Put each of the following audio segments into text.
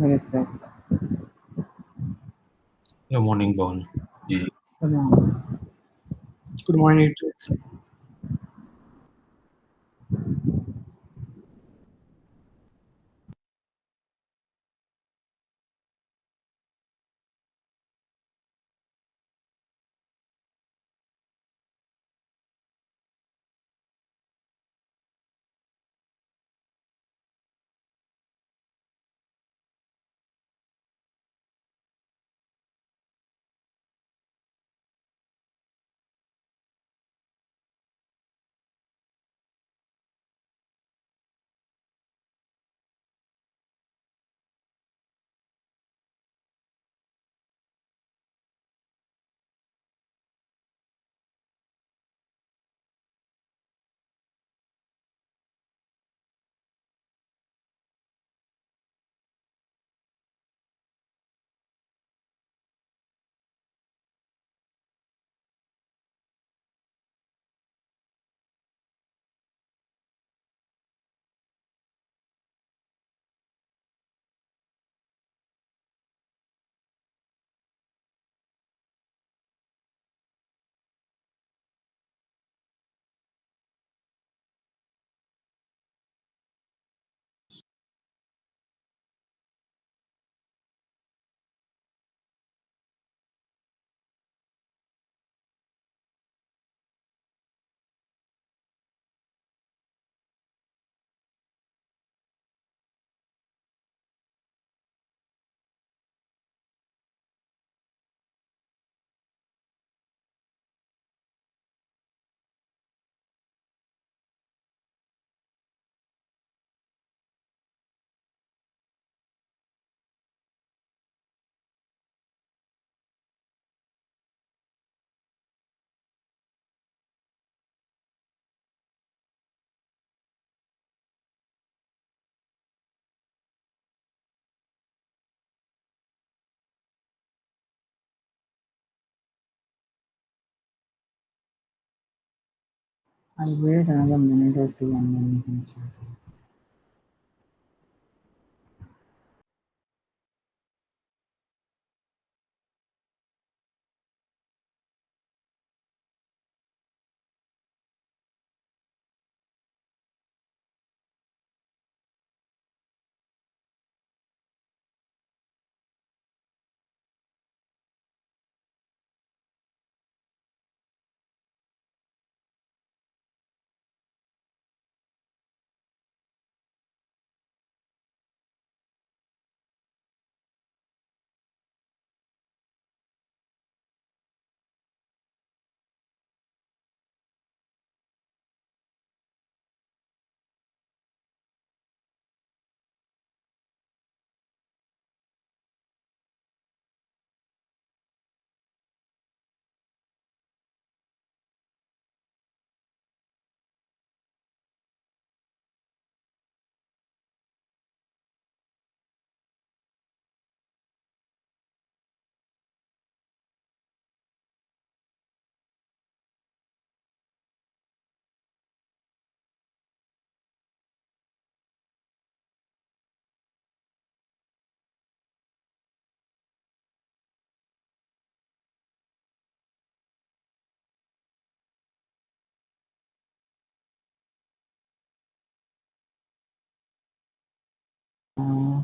Ritvik. Good morning, Bon. Gigi. Good morning. Good morning, Jit. I'll wait another minute or two and then we can start.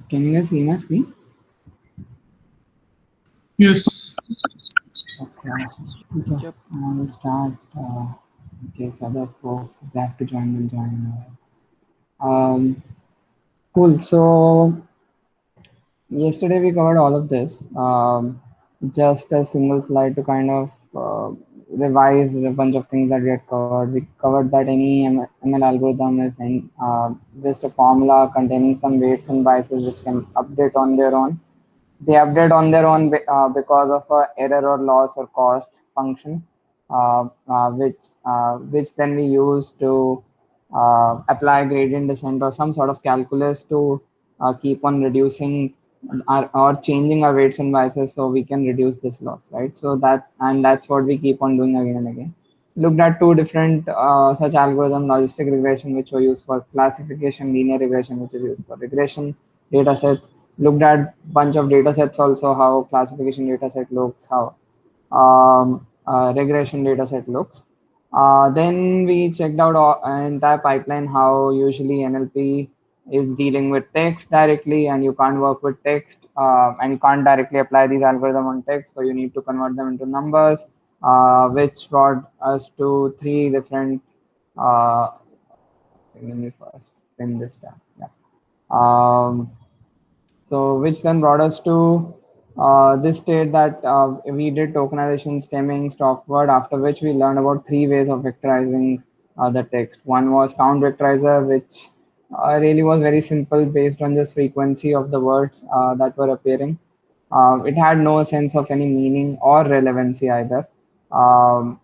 Can you guys see my screen? Yes. Okay. Okay. Yep. I will start in case other folks if they have to join will join. Cool. So yesterday we covered all of this. Just a single slide to kind of revise a bunch of things that we had covered. We covered that any ML algorithm is just a formula containing some weights and biases which can update on their own. They update on their own because of a error or loss or cost function, which then we use to apply gradient descent or some sort of calculus to keep on reducing or changing our weights and biases so we can reduce this loss, right? So that's what we keep on doing again and again. Looked at two different such algorithm: logistic regression, which were used for classification; linear regression, which is used for regression data sets. looked at bunch of data sets also, how classification data set looks, how regression data set looks. Then we checked out entire pipeline, how usually NLP is dealing with text directly, and you can't work with text, and you can't directly apply these algorithm on text, so you need to convert them into numbers, which brought us to three different. Uh, Let me first pin this down. Yeah. Um, so which then brought us to this state that we did tokenization, stemming, stop word, after which we learned about three ways of vectorizing the text. One was count vectorizer, which really was very simple based on just frequency of the words that were appearing. It had no sense of any meaning or relevancy either. Um,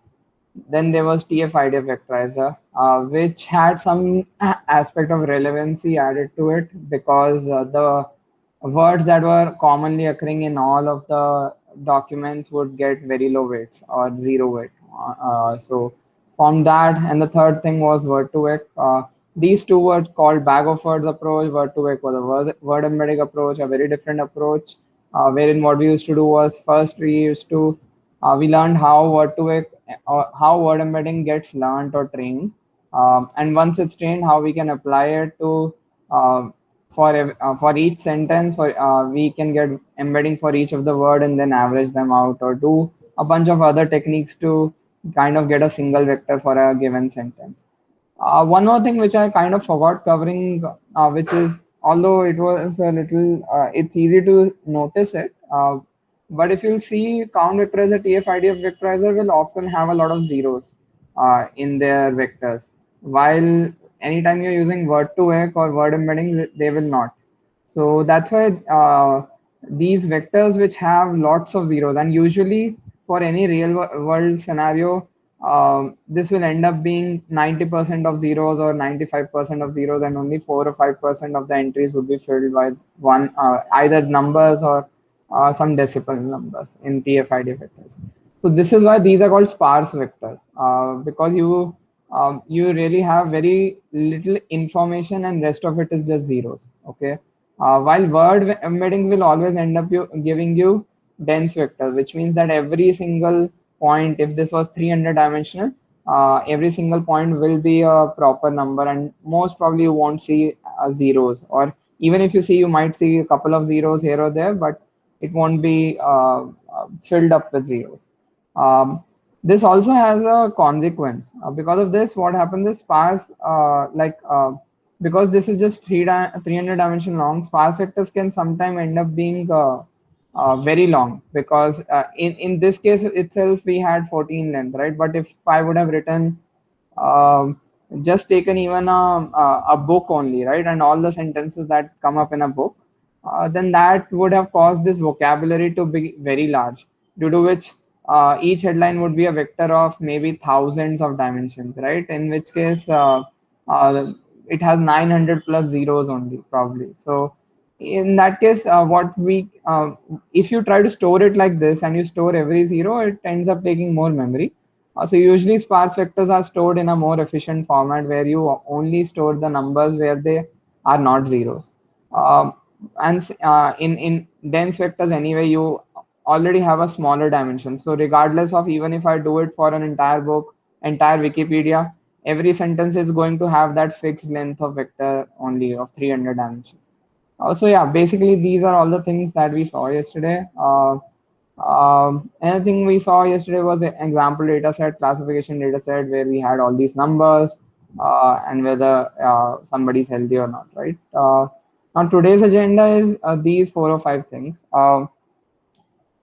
then there was TF-IDF vectorizer, which had some aspect of relevancy added to it because the words that were commonly occurring in all of the documents would get very low weights or zero weight. So from that, and the third thing was word-to-vec. These two were called bag of words approach. Word-to-vec was a word embedding approach, a very different approach, wherein what we used to do was first we learned how how word embedding gets learned or trained, and once it's trained, how we can apply it to uh, for each sentence. We can get embedding for each of the word and then average them out, or do a bunch of other techniques to kind of get a single vector for a given sentence. One more thing which I kind of forgot covering, which is, although it was a little, it's easy to notice it, but if you see count vectorizer, TF-IDF vectorizer will often have a lot of zeros in their vectors, while anytime you're using word-to-vec or word embeddings, they will not. So that's why these vectors which have lots of zeros, and usually for any real world scenario, this will end up being 90% of zeros or 95% of zeros, and only 4 or 5% of the entries would be filled by one either numbers or some decimal numbers in TF-IDF vectors. So this is why these are called sparse vectors, because you really have very little information and rest of it is just zeros. Okay, while word embeddings will always end up giving you dense vector, which means that every single point, if this was 300 dimensional, every single point will be a proper number, and most probably you won't see zeros, or even if you see, you might see a couple of zeros here or there, but it won't be filled up with zeros. This also has a consequence. Because of this, what happens is sparse, because this is just 300 dimension long, sparse vectors can sometimes end up being very long, because in this case itself we had 14 length, right? But if I would have written um, just taken even a book only, right, and all the sentences that come up in a book, then that would have caused this vocabulary to be very large, due to which each headline would be a vector of maybe thousands of dimensions, right? In which case uh, it has 900 plus zeros only, probably. So in that case, if you try to store it like this and you store every zero, it ends up taking more memory. So usually sparse vectors are stored in a more efficient format, where you only store the numbers where they are not zeros. Um, and in dense vectors anyway, you already have a smaller dimension. So regardless of, even if I do it for an entire book, entire Wikipedia, every sentence is going to have that fixed length of vector only of 300 dimensions. So yeah, basically these are all the things that we saw yesterday. Anything we saw yesterday was an example data set, classification data set, where we had all these numbers and whether somebody's healthy or not, right? Now today's agenda is these four or five things.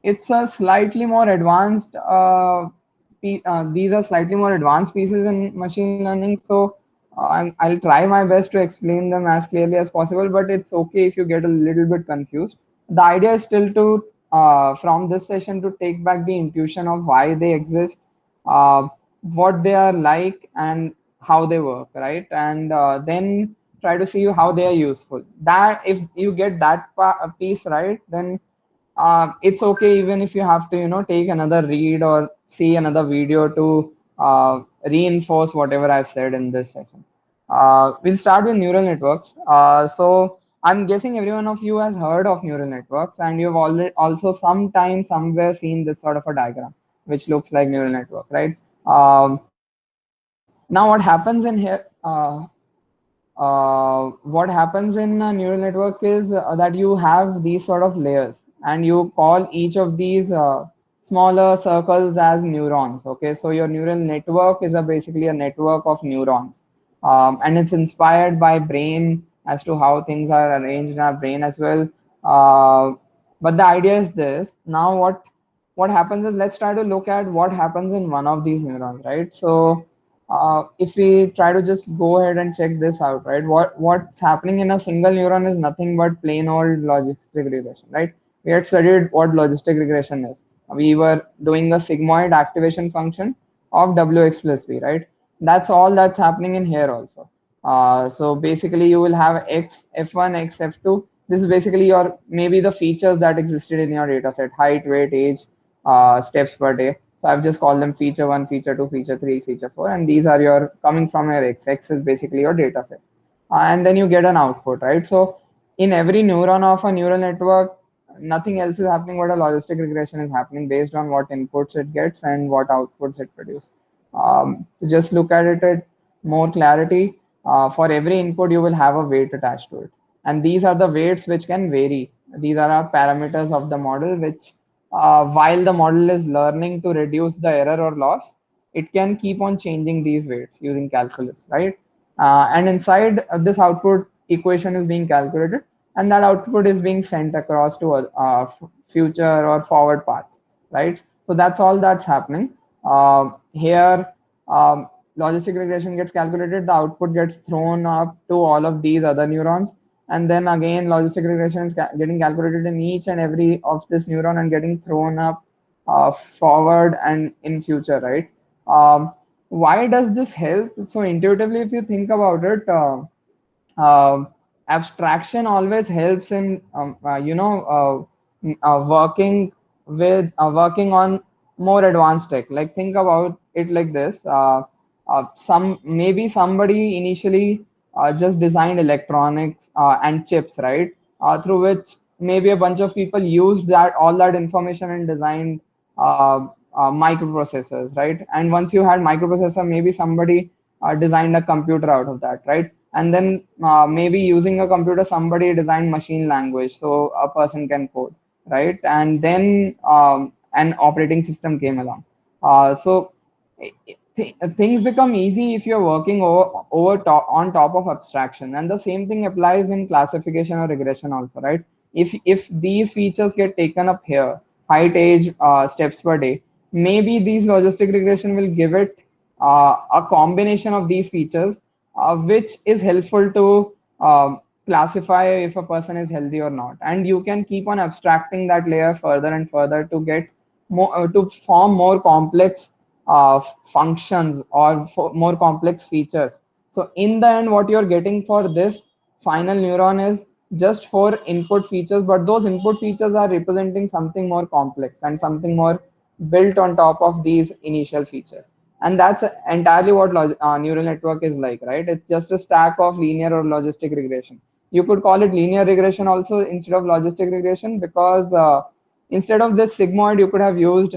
It's a slightly more advanced these are slightly more advanced pieces in machine learning, so I'll try my best to explain them as clearly as possible, but it's okay if you get a little bit confused. The idea is still to from this session to take back the intuition of why they exist, what they are like, and how they work, right? And then try to see how they are useful. That if you get that piece right, then it's okay even if you have to, take another read or see another video to reinforce whatever I've said in this session. We'll start with neural networks. So I'm guessing every one of you has heard of neural networks, and you've already also sometime somewhere seen this sort of a diagram, which looks like neural network, right? Now, what happens in here? What happens in a neural network is that you have these sort of layers, and you call each of these smaller circles as neurons. Okay, so your neural network is basically a network of neurons, and it's inspired by brain as to how things are arranged in our brain as well. Uh, but the idea is this. Now, what happens is, let's try to look at what happens in one of these neurons, right? So if we try to just go ahead and check this out, right? What's happening in a single neuron is nothing but plain old logistic regression, right? We had studied what logistic regression is. We were doing a sigmoid activation function of wx plus b, right? That's all that's happening in here also. So basically, you will have x f1, x f2. This is basically your maybe the features that existed in your data set: height, weight, age, steps per day. So I've just called them feature one, feature two, feature three, feature four, and these are your coming from your x. X is basically your data set, and then you get an output, right? So in every neuron of a neural network, nothing else is happening but a logistic regression is happening based on what inputs it gets and what outputs it produces. To just look at it at more clarity, for every input you will have a weight attached to it, and these are the weights which can vary. These are our parameters of the model, which while the model is learning to reduce the error or loss, it can keep on changing these weights using calculus, right? And inside this output equation is being calculated, and that output is being sent across to a future or forward path, right? So that's all that's happening. Here, logistic regression gets calculated, the output gets thrown up to all of these other neurons, and then again logistic regression is getting calculated in each and every of this neuron and getting thrown up forward and in future, right? Why does this help? So intuitively, if you think about it, um, abstraction always helps in working on more advanced tech. Like, think about it like this. Some maybe somebody initially just designed electronics and chips, right? Through which maybe a bunch of people used that all that information and designed microprocessors, right? And once you had microprocessor, maybe somebody designed a computer out of that, right? And then maybe using a computer, somebody designed machine language so a person can code, right? And then an operating system came along. So things become easy if you're working on top of abstraction, and the same thing applies in classification or regression also, right? If these features get taken up here, height, age, steps per day, maybe these logistic regression will give it a combination of these features, which is helpful to classify if a person is healthy or not. And you can keep on abstracting that layer further and further to get more to form more complex functions or more complex features. So in the end, what you're getting for this final neuron is just four input features, but those input features are representing something more complex and something more built on top of these initial features. And that's entirely what neural network is like, right? It's just a stack of linear or logistic regression. You could call it linear regression also instead of logistic regression, because instead of this sigmoid, you could have used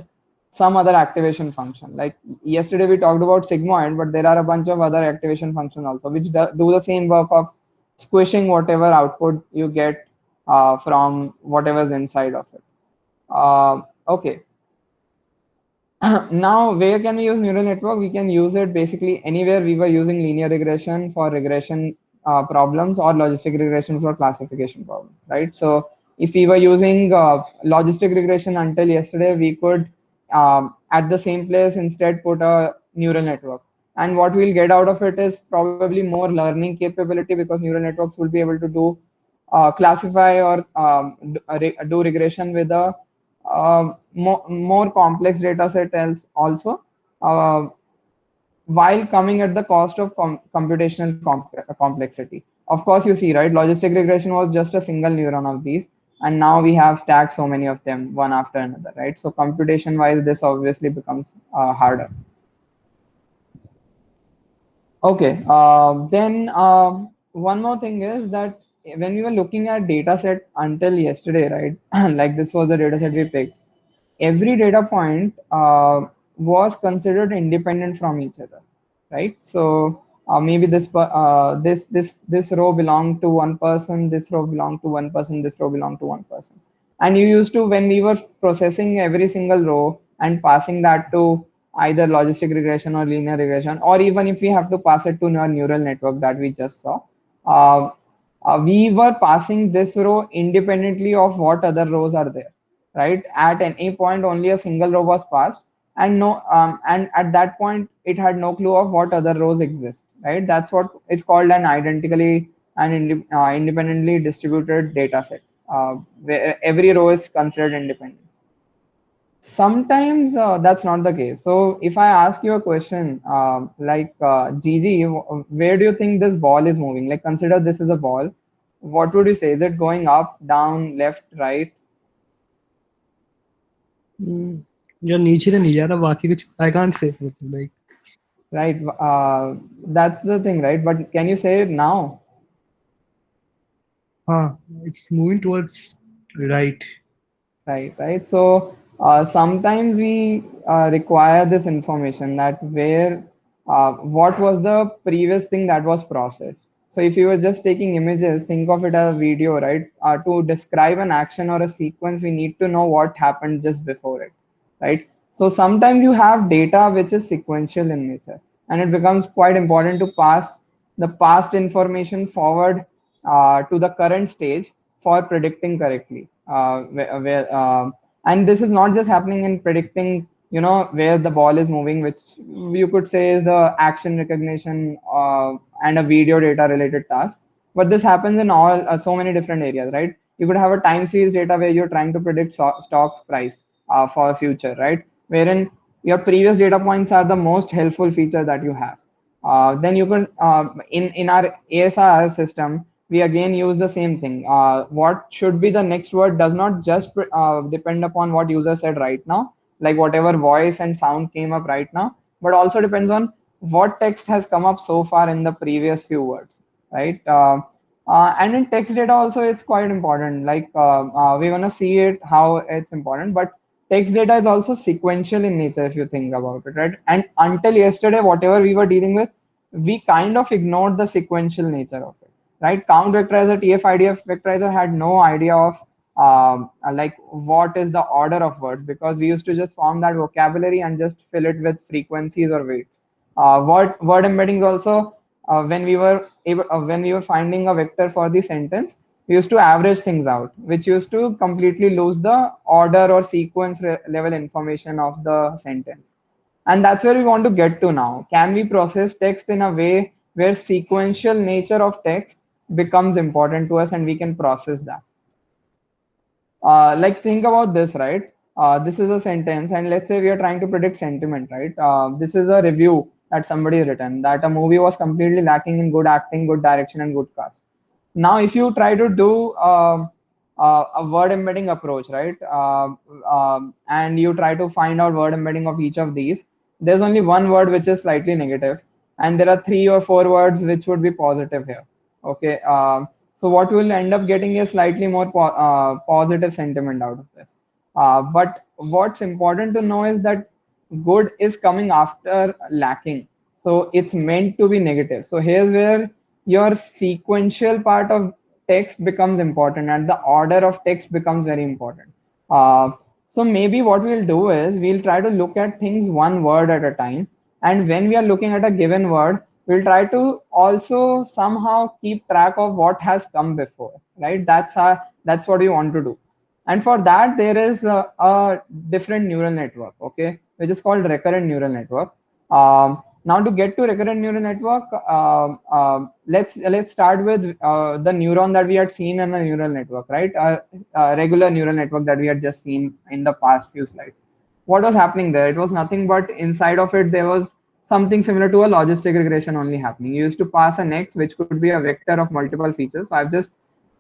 some other activation function. Like yesterday we talked about sigmoid, but there are a bunch of other activation functions also which do the same work of squishing whatever output you get from whatever's inside of it. Okay. Now, where can we use neural network? We can use it basically anywhere we were using linear regression for regression problems or logistic regression for classification problems, right? So if we were using logistic regression until yesterday, we could at the same place instead put a neural network. And what we'll get out of it is probably more learning capability, because neural networks will be able to do classify or do regression with a more complex data set else also, uh, while coming at the cost of computational complexity. Of course, you see, right? Logistic regression was just a single neuron of these, and now we have stacked so many of them one after another, right? So computation wise, this obviously becomes harder. Okay, then one more thing is that when we were looking at data set until yesterday, right? Like this was the data set we picked. Every data point was considered independent from each other, right? So maybe this row belonged to one person, this row belonged to one person, this row belonged to one person. And you used to, when we were processing every single row and passing that to either logistic regression or linear regression, or even if we have to pass it to our neural network that we just saw, uh, we were passing this row independently of what other rows are there, right? At any point, only a single row was passed, and and at that point, it had no clue of what other rows exist, right? That's what is called an identically and independently distributed data set, where every row is considered independent. Sometimes that's not the case. So if I ask you a question, Gigi, where do you think this ball is moving? Like, consider this is a ball. What would you say? Is it going up, down, left, right? या नीचे तो नहीं जा रहा बाकी कुछ I can't say like Right. That's the thing, right? But can you say it now? हाँ it's moving towards right. Right. So sometimes we require this information that where what was the previous thing that was processed. So if you were just taking images, think of it as a video, right? To describe an action or a sequence, we need to know what happened just before it, right? So sometimes you have data which is sequential in nature, and it becomes quite important to pass the past information forward to the current stage for predicting correctly. And this is not just happening in predicting, where the ball is moving, which you could say is the action recognition and a video data related task. But this happens in all so many different areas, right? You could have a time series data where you're trying to predict stocks price for future, right? Wherein your previous data points are the most helpful feature that you have. Then you can in our ASR system, we again use the same thing. What should be the next word does not just depend upon what user said right now, like whatever voice and sound came up right now, but also depends on what text has come up so far in the previous few words, right? And in text data also, it's quite important. Like we're gonna see it how it's important, but text data is also sequential in nature if you think about it, right? And until yesterday, whatever we were dealing with, we kind of ignored the sequential nature of it, right? Count vectorizer, TF-IDF vectorizer had no idea of like what is the order of words, because we used to just form that vocabulary and just fill it with frequencies or weights. Word embeddings also, when we were finding a vector for the sentence, we used to average things out, which used to completely lose the order or sequence level information of the sentence. And that's where we want to get to now. Can we process text in a way where sequential nature of text becomes important to us and we can process that? Like think about this, right? This is a sentence, and let's say we are trying to predict sentiment, right? This is a review that somebody has written that a movie was completely lacking in good acting, good direction, and good cast. Now, if you try to do a word embedding approach, right, and you try to find out word embedding of each of these, there's only one word which is slightly negative, and there are 3 or 4 words which would be positive here. Okay. So what we'll end up getting is slightly more positive sentiment out of this. But what's important to know is that good is coming after lacking. So it's meant to be negative. So here's where your sequential part of text becomes important and the order of text becomes very important. So maybe what we'll do is we'll try to look at things one word at a time. And when we are looking at a given word, we'll try to also somehow keep track of what has come before, right? That's what we want to do. And for that, there is a different neural network, okay, which is called recurrent neural network. Now, to get to recurrent neural network, let's start with the neuron that we had seen in a neural network, right? Regular neural network that we had just seen in the past few slides. What was happening there? It was nothing but inside of it there was something similar to a logistic regression only happening. You used to pass an X, which could be a vector of multiple features. So I've just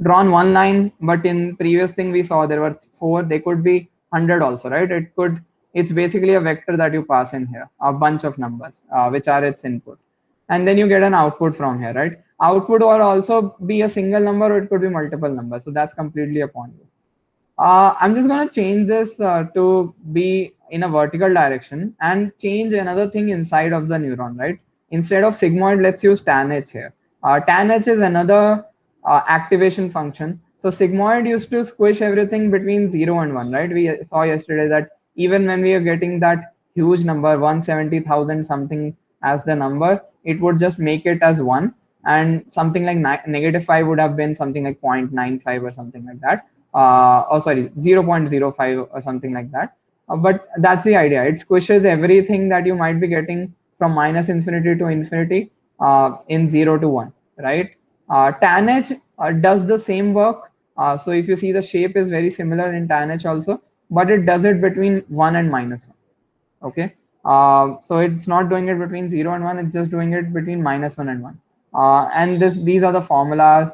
drawn one line, but in previous thing we saw there were 4. They could be 100 also, right? It's basically a vector that you pass in here, a bunch of numbers, which are its input, and then you get an output from here, right? Output will also be a single number or it could be multiple numbers. So that's completely upon you. I'm just going to change this to be in a vertical direction and change another thing inside of the neuron, right? Instead of sigmoid, let's use tanh here. Tanh is another activation function. So sigmoid used to squish everything between 0 and 1, right? We saw yesterday that even when we are getting that huge number, 170,000 something as the number, it would just make it as 1, and something like -5 would have been something like 0.95 or something like that. Oh sorry, 0.05 or something like that. But that's the idea. It squishes everything that you might be getting from -infinity to infinity in 0 to 1, right? tanh does the same work. So if you see, the shape is very similar in tanh also, but it does it between 1 and -1. Okay. So it's not doing it between 0 and 1, it's just doing it between -1 and 1. And these are the formulas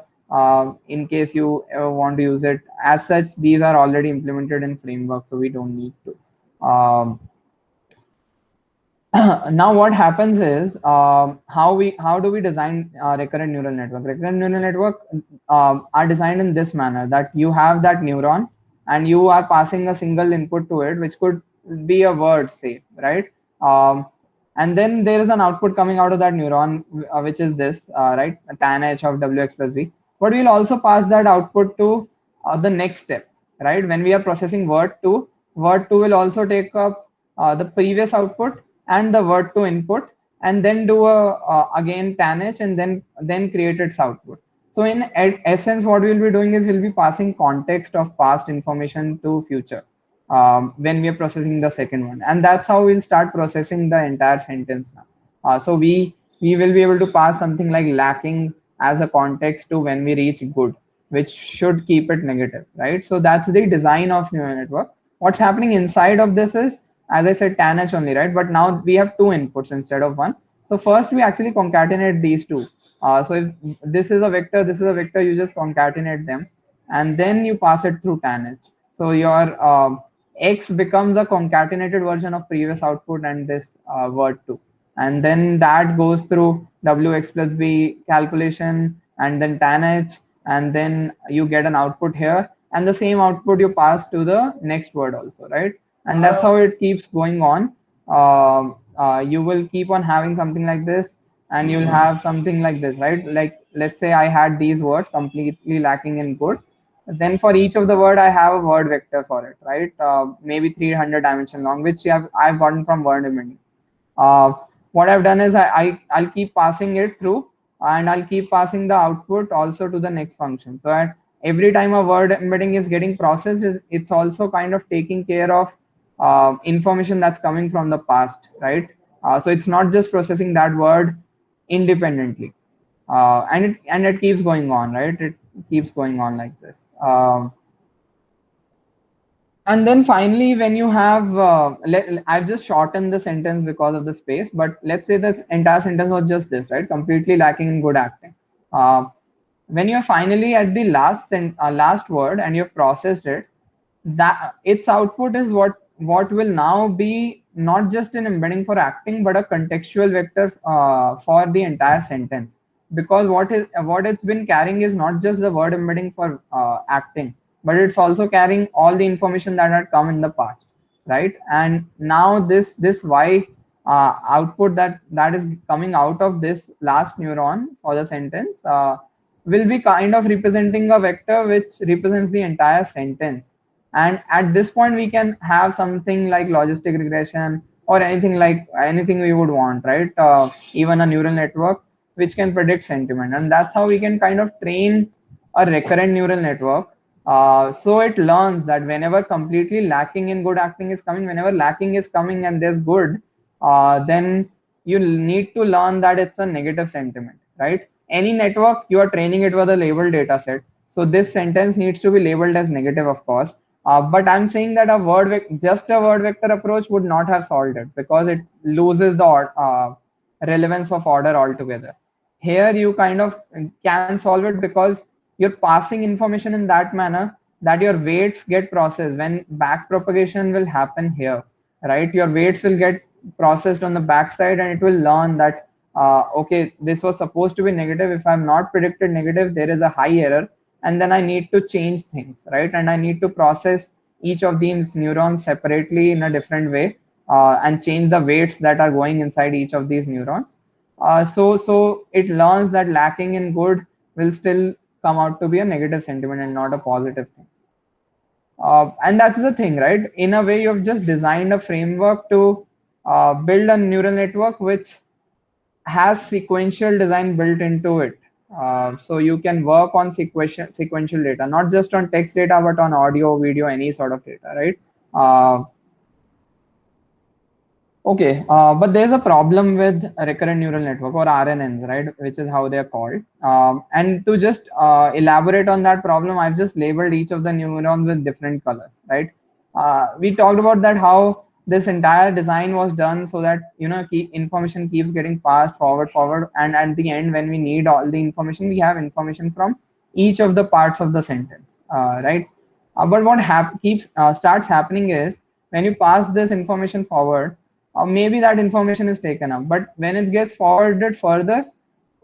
in case you ever want to use it. As such, these are already implemented in framework, so we don't need to. Now what happens is, how do we design recurrent neural network? Recurrent neural network are designed in this manner, that you have that neuron and you are passing a single input to it, which could be a word, say, right? And then there is an output coming out of that neuron, which is this, right? Tan h of wx plus b. But we'll also pass that output to the next step, right? When we are processing word 2 will also take up the previous output and the word to input, and then do a again tan h, and then create its output. So in essence, what we'll be doing is we'll be passing context of past information to future when we are processing the second one, and that's how we'll start processing the entire sentence now. So we will be able to pass something like lacking as a context to when we reach good, which should keep it negative, right? So that's the design of neural network. What's happening inside of this is, as I said, tan h only, right? But now we have two inputs instead of one. So first we actually concatenate these two. So if this is a vector, this is a vector, you just concatenate them, and then you pass it through tan h. So your x becomes a concatenated version of previous output and this word 2, and then that goes through wx plus b calculation and then tan h, and then you get an output here, and the same output you pass to the next word also, right? And that's how it keeps going on. You will keep on having something like this, and you'll have something like this, right? Like, let's say I had these words completely lacking in good, then for each of the word I have a word vector for it, right? Maybe 300 dimension long, which I've gotten from word embedding. What I've done is I'll keep passing it through, and I'll keep passing the output also to the next function. So every time a word embedding is getting processed, it's also kind of taking care of information that's coming from the past, right? So it's not just processing that word independently, and it keeps going on, right? It keeps going on like this. And then finally, when you have, I've just shortened the sentence because of the space, but let's say that entire sentence was just this, right? Completely lacking in good acting. When you're finally at the last word and you've processed it, that its output is what will now be not just an embedding for acting, but a contextual vector for the entire sentence. Because what it's been carrying is not just the word embedding for acting, but it's also carrying all the information that had come in the past, right? And now this y output that is coming out of this last neuron for the sentence will be kind of representing a vector which represents the entire sentence. And at this point we can have something like logistic regression or anything we would want, right? Even a neural network which can predict sentiment, and that's how we can kind of train a recurrent neural network. So it learns that whenever completely lacking in good acting is coming, whenever lacking is coming and there's good, then you need to learn that it's a negative sentiment, right? Any network, you are training it with a labeled data set. So this sentence needs to be labeled as negative, of course. But I'm saying that just a word vector approach would not have solved it, because it loses the relevance of order altogether. Here you kind of can solve it because you're passing information in that manner that your weights get processed when back propagation will happen here, right? Your weights will get processed on the backside, and it will learn that okay, this was supposed to be negative. If I'm not predicted negative, there is a high error, and then I need to change things, right? And I need to process each of these neurons separately in a different way, and change the weights that are going inside each of these neurons. So it learns that lacking in good will still come out to be a negative sentiment and not a positive thing. And that's the thing, right? In a way, you've just designed a framework to build a neural network which has sequential design built into it. So you can work on sequential data, not just on text data, but on audio, video, any sort of data, right? Okay, but there's a problem with recurrent neural network, or RNNs, right? Which is how they're called. And to just elaborate on that problem, I've just labeled each of the neurons with different colors, right? We talked about that, how this entire design was done so that, information keeps getting passed forward, and at the end, when we need all the information, we have information from each of the parts of the sentence, right? But what starts happening is, when you pass this information forward, maybe that information is taken up, but when it gets forwarded further,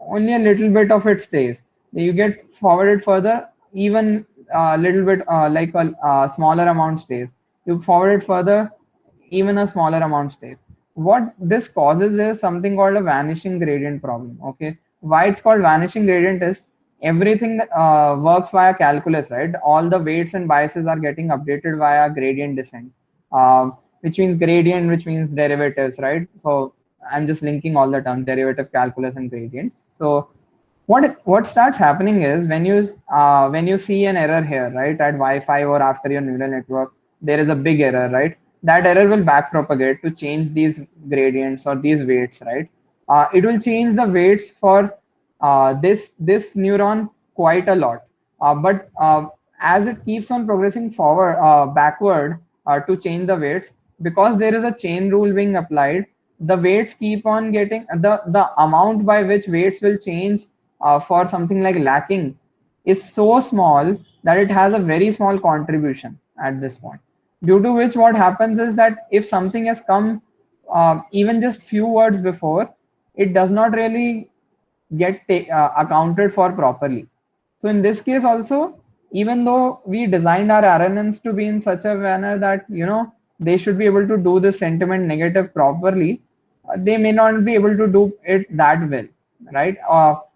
only a little bit of it stays. You get forwarded further, even a little bit, like a smaller amount stays. You forward it further, even a smaller amount stays. What this causes is something called a vanishing gradient problem. Okay, why it's called vanishing gradient is, everything that works via calculus, right? All the weights and biases are getting updated via gradient descent, which means gradient, which means derivatives, right? So I'm just linking all the terms, derivative, calculus, and gradients. So what starts happening is, when you see an error here, right, at Wi-Fi or after your neural network, there is a big error, right? That error will backpropagate to change these gradients or these weights, right? It will change the weights for this neuron quite a lot, but as it keeps on progressing backward, to change the weights, because there is a chain rule being applied, the weights keep on getting, the amount by which weights will change for something like lacking is so small that it has a very small contribution at this point, due to which what happens is that if something has come even just few words before, it does not really get accounted for properly. So in this case also, even though we designed our RNNs to be in such a manner that, they should be able to do the sentiment negative properly, they may not be able to do it that well, right?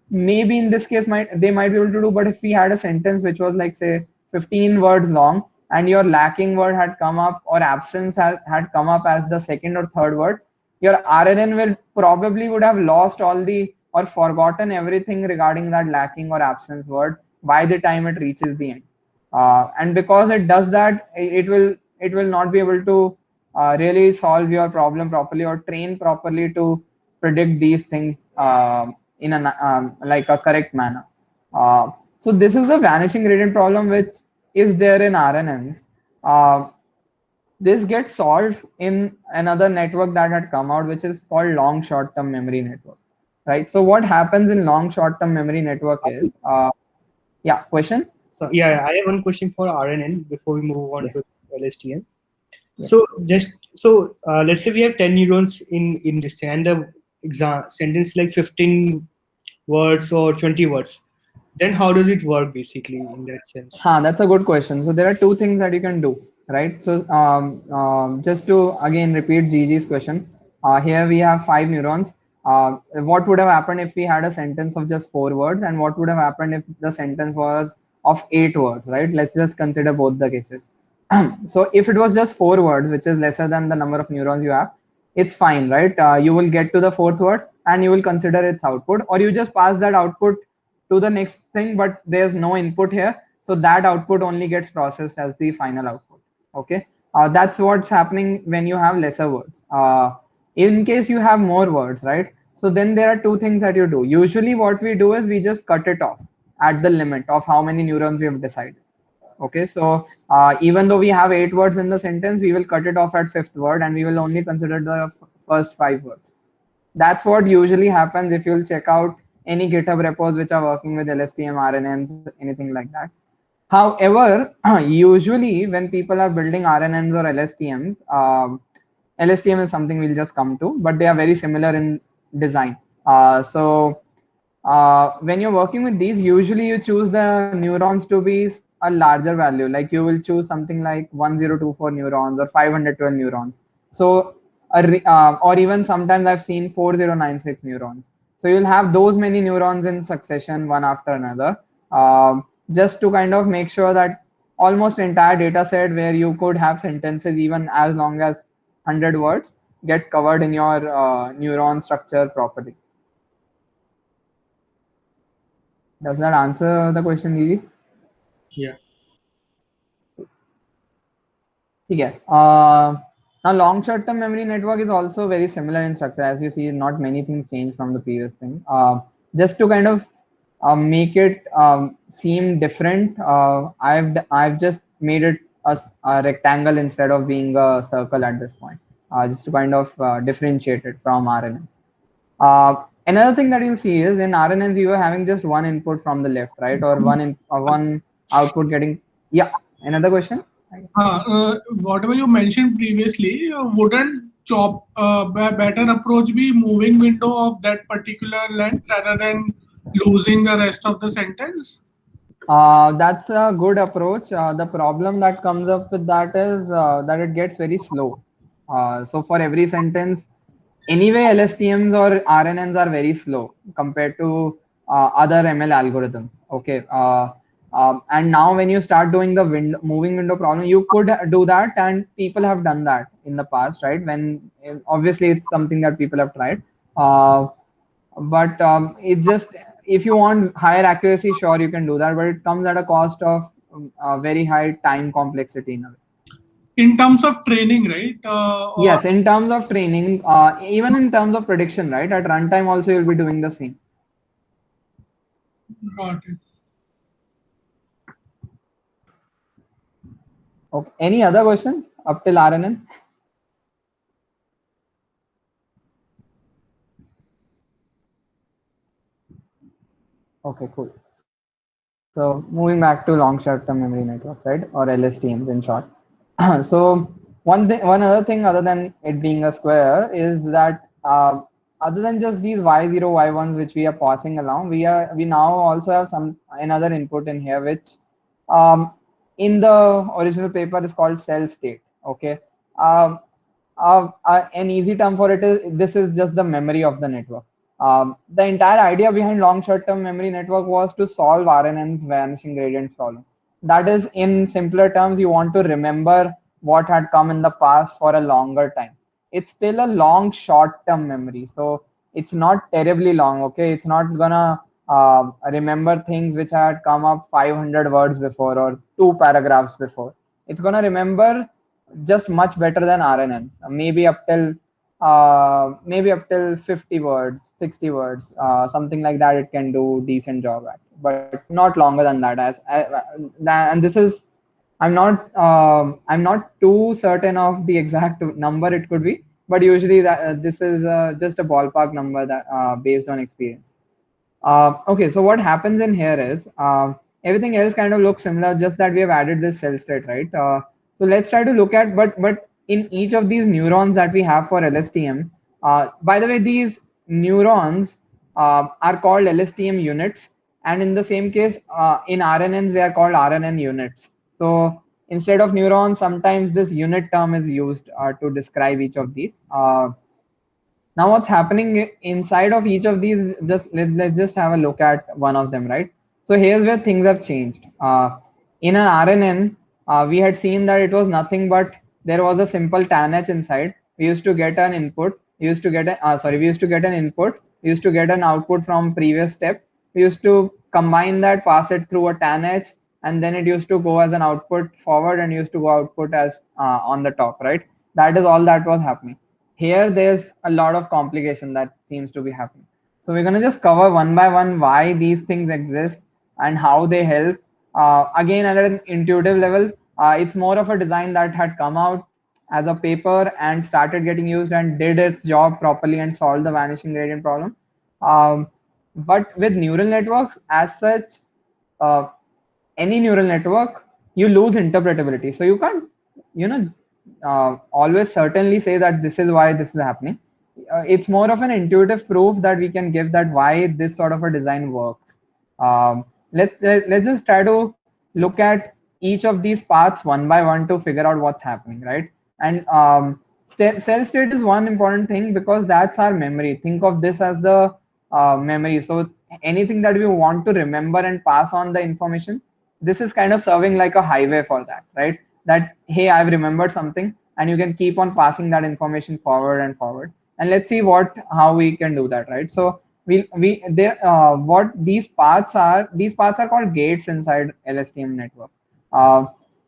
Maybe in this case they might be able to do, but if we had a sentence which was like, say, 15 words long, and your lacking word had come up, or absence had come up as the second or third word, your RNN will probably would have lost all the, or forgotten everything regarding that lacking or absence word by the time it reaches the end. And because it does that, it will not be able to really solve your problem properly, or train properly to predict these things in like a correct manner. So this is the vanishing gradient problem which is there in RNNs. This gets solved in another network that had come out, which is called long short-term memory network, right? So what happens in long short-term memory network is, yeah, question? So yeah, I have one question for RNN before we move on to LSTM. Yes. So let's say we have 10 neurons in this thing, and the sentence like 15 words or 20 words. Then how does it work basically in that sense? That's a good question. So there are two things that you can do, right? So just to again repeat Gigi's question, here we have 5 neurons. What would have happened if we had a sentence of just 4 words, and what would have happened if the sentence was of 8 words, right? Let's just consider both the cases. So if it was just 4 words, which is lesser than the number of neurons you have, it's fine, right? You will get to the 4th word and you will consider its output, or you just pass that output to the next thing, but there's no input here, so that output only gets processed as the final output. Okay, that's what's happening when you have lesser words. In case you have more words, right? So then there are two things that you do. Usually what we do is we just cut it off at the limit of how many neurons we have decided. Okay, so even though we have 8 words in the sentence, we will cut it off at 5th word, and we will only consider the first 5 words. That's what usually happens if you'll check out any GitHub repos which are working with LSTM, RNNs, anything like that. However, usually when people are building RNNs or LSTMs, LSTM is something we'll just come to, but they are very similar in design. When you're working with these, usually you choose the neurons to be a larger value. Like you will choose something like 1024 neurons or 512 neurons. So, or even sometimes I've seen 4096 neurons. So you'll have those many neurons in succession, one after another, just to kind of make sure that almost entire data set where you could have sentences even as long as 100 words get covered in your neuron structure properly. Does that answer the question, Gigi? Yeah. Okay. Now, long short-term memory network is also very similar in structure. As you see, not many things change from the previous thing. Just to kind of make it seem different, I've just made it a rectangle instead of being a circle at this point, just to kind of differentiate it from RNNs. Another thing that you see is in RNNs you are having just one input from the left, right, or one output getting. Yeah. Another question. Whatever you mentioned previously, wouldn't better approach be moving window of that particular length rather than losing the rest of the sentence? That's a good approach. The problem that comes up with that is that it gets very slow. So for every sentence, anyway, LSTMs or RNNs are very slow compared to other ML algorithms. Okay. And now when you start doing the moving window problem, you could do that, and people have done that in the past, right? When obviously it's something that people have tried. But it just, if you want higher accuracy, sure, you can do that, but it comes at a cost of very high time complexity in a way. In terms of training, right? Yes, in terms of training, even in terms of prediction, right? At runtime also you'll be doing the same. Got it. Okay. Any other questions up till RNN? Okay, cool. So moving back to long short-term memory networks, right, or LSTMs in short. So one other thing other than it being a square is that other than just these y0, y1s which we are passing along, we now also have some another input in here which um, in the original paper is called cell state. Okay. Um, an easy term for it is this is just the memory of the network. The entire idea behind long short-term memory network was to solve RNN's vanishing gradient problem. That is, in simpler terms, you want to remember what had come in the past for a longer time. It's still a long short-term memory, so it's not terribly long. Okay, it's not gonna remember things which had come up 500 words before or 2 paragraphs before. It's gonna remember just much better than RNNs. Maybe up till 50 words, 60 words, something like that. It can do decent job at, but not longer than that. And this is, I'm not too certain of the exact number it could be, but usually this is just a ballpark number that based on experience. Okay, so what happens in here is everything else kind of looks similar, just that we have added this cell state, right? So let's try to look at, but in each of these neurons that we have for LSTM, by the way, these neurons are called LSTM units, and in the same case, in RNNs, they are called RNN units. So instead of neurons, sometimes this unit term is used to describe each of these. Now what's happening inside of each of these, just let's just have a look at one of them, right? So here's where things have changed. In an RNN, we had seen that it was nothing but there was a simple tanh inside. We used to get an input. We used to get an input. We used to get an output from previous step. We used to combine that, pass it through a tanh, and then it used to go as an output forward and used to go output as on the top, right? That is all that was happening. Here there's a lot of complication that seems to be happening. So we're going to just cover one by one why these things exist and how they help. Again, at an intuitive level, it's more of a design that had come out as a paper and started getting used and did its job properly and solved the vanishing gradient problem. But with neural networks as such, uh, any neural network, you lose interpretability. So you can't, always certainly say that this is why this is happening. it's more of an intuitive proof that we can give that why this sort of a design works. Let's just try to look at each of these paths one by one to figure out what's happening, right? And cell state is one important thing because that's our memory. Think of this as the memory. So anything that we want to remember and pass on the information, this is kind of serving like a highway for that, right? That, hey, I've remembered something, and you can keep on passing that information forward and forward. And let's see how we can do that, right? So what these paths are called gates inside LSTM network.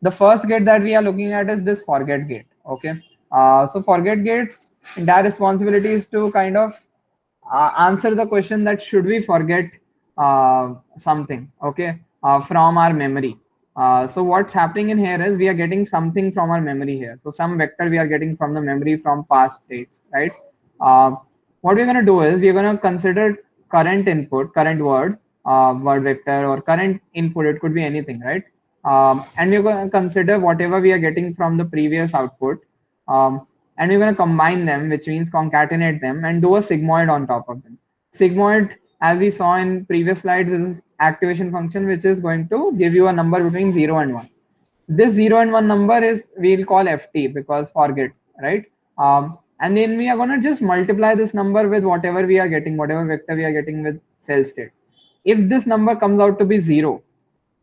The first gate that we are looking at is this forget gate. Okay, so forget gates, their responsibility is to kind of answer the question that should we forget something, okay, from our memory. So what's happening in here is we are getting something from our memory here. So some vector we are getting from the memory from past states, right? What we're going to do is we're going to consider current input, current word vector, or current input. It could be anything, right? And we're going to consider whatever we are getting from the previous output. And we're going to combine them, which means concatenate them and do a sigmoid on top of them. Sigmoid, as we saw in previous slides, is activation function, which is going to give you a number between 0 and 1. This 0 and 1 number is, we'll call ft because forget, right? And then we are going to just multiply this number with whatever we are getting, whatever vector we are getting with cell state. If this number comes out to be 0,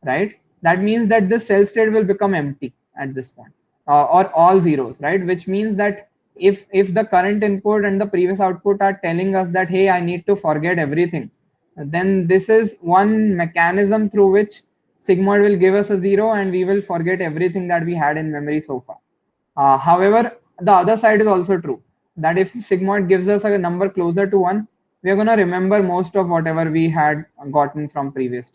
right, that means that this cell state will become empty at this point, or all zeros, right? Which means that if the current input and the previous output are telling us that, hey, I need to forget everything, then this is one mechanism through which sigmoid will give us a 0 and we will forget everything that we had in memory so far. However, the other side is also true, that if sigmoid gives us a number closer to 1, we are going to remember most of whatever we had gotten from previous.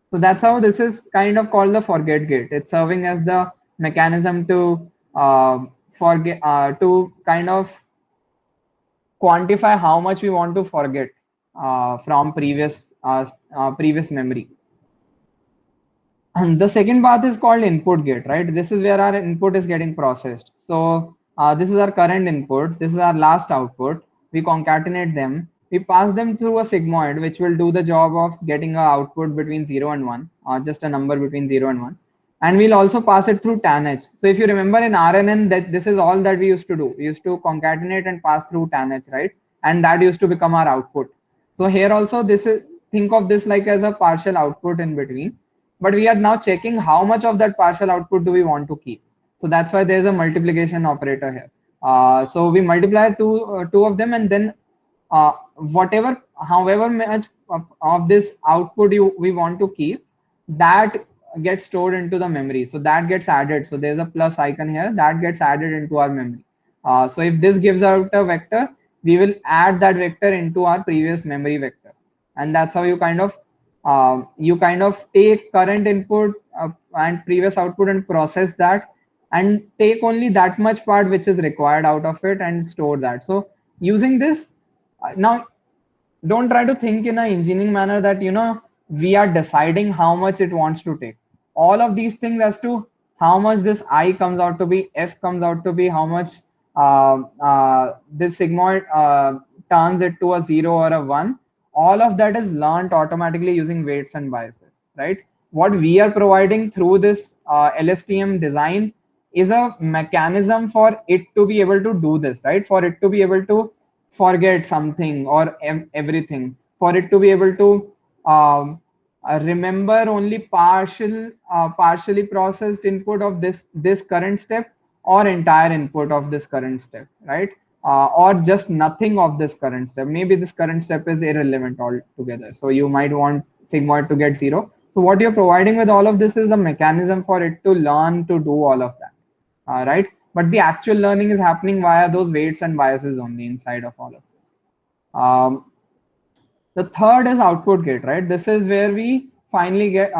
So that's how this is kind of called the forget gate. It's serving as the mechanism to forget, to kind of quantify how much we want to forget from previous memory. And the second path is called input gate, right? This is where our input is getting processed. So this is our current input. This is our last output. We concatenate them. We pass them through a sigmoid, which will do the job of getting an output between 0 and 1, or just a number between 0 and 1. And we'll also pass it through tanh. So if you remember in RNN, that this is all that we used to do. We used to concatenate and pass through tanh, right? And that used to become our output. So here also, this is, think of this like as a partial output in between. But we are now checking how much of that partial output do we want to keep. So that's why there's a multiplication operator here. So we multiply two of them, and then however much of this output we want to keep, that gets stored into the memory. So that gets added. So there's a plus icon here that gets added into our memory. So if this gives out a vector, we will add that vector into our previous memory vector. And that's how you kind of take current input and previous output and process that, and take only that much part which is required out of it and store that. So using this, now don't try to think in an engineering manner that, we are deciding how much it wants to take. All of these things as to how much this I comes out to be, F comes out to be, how much this sigmoid turns it to a 0 or a 1, all of that is learned automatically using weights and biases, right? What we are providing through this LSTM design is a mechanism for it to be able to do this, right? For it to be able to forget something or everything, for it to be able to remember only partially processed input of this current step, or entire input of this current step, right? Or just nothing of this current step. Maybe this current step is irrelevant altogether. So you might want sigmoid to get 0. So what you're providing with all of this is a mechanism for it to learn to do all of that, right? But the actual learning is happening via those weights and biases only inside of all of this. The third is output gate, right? This is where we finally get,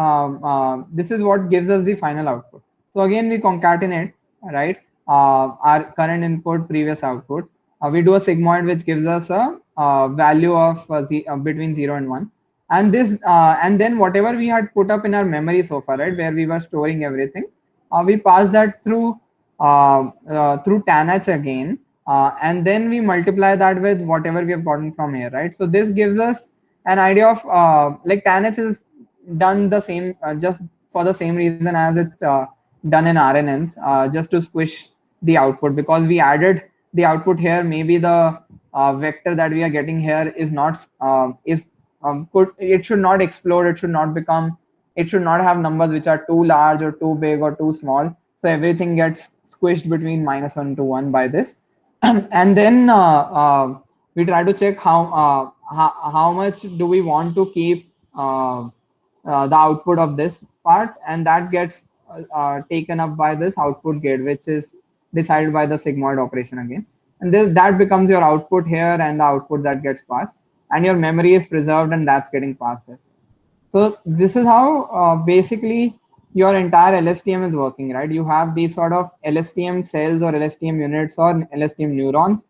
this is what gives us the final output. So again, we concatenate, right? Our current input, previous output. We do a sigmoid, which gives us a value of between 0 and 1. And this, and then whatever we had put up in our memory so far, right, where we were storing everything, we pass that through tanh again, and then we multiply that with whatever we have gotten from here, right? So this gives us an idea of like TANH is done the same just for the same reason as it's done in RNNs, just to squish the output, because we added the output here. Maybe the vector that we are getting here is not could, it should not explode, it should not become, it should not have numbers which are too large or too big or too small. So everything gets squished between -1 to 1 by this. And then we try to check how much do we want to keep the output of this part, and that gets taken up by this output gate, which is decided by the sigmoid operation again. And this, that becomes your output here and the output that gets passed, and your memory is preserved and that's getting passed as well. So this is how basically your entire LSTM is working, right? You have these sort of LSTM cells or LSTM units or LSTM neurons,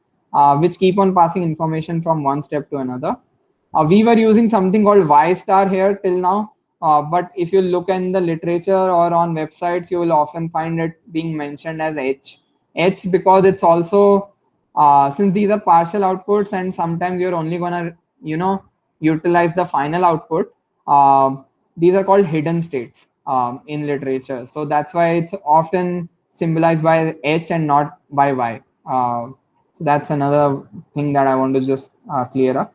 which keep on passing information from one step to another. We were using something called Y star here till now, but if you look in the literature or on websites, you will often find it being mentioned as H. H because it's also, since these are partial outputs and sometimes you're only gonna, utilize the final output, these are called hidden states in literature. So that's why it's often symbolized by H and not by Y. So that's another thing that I want to just clear up.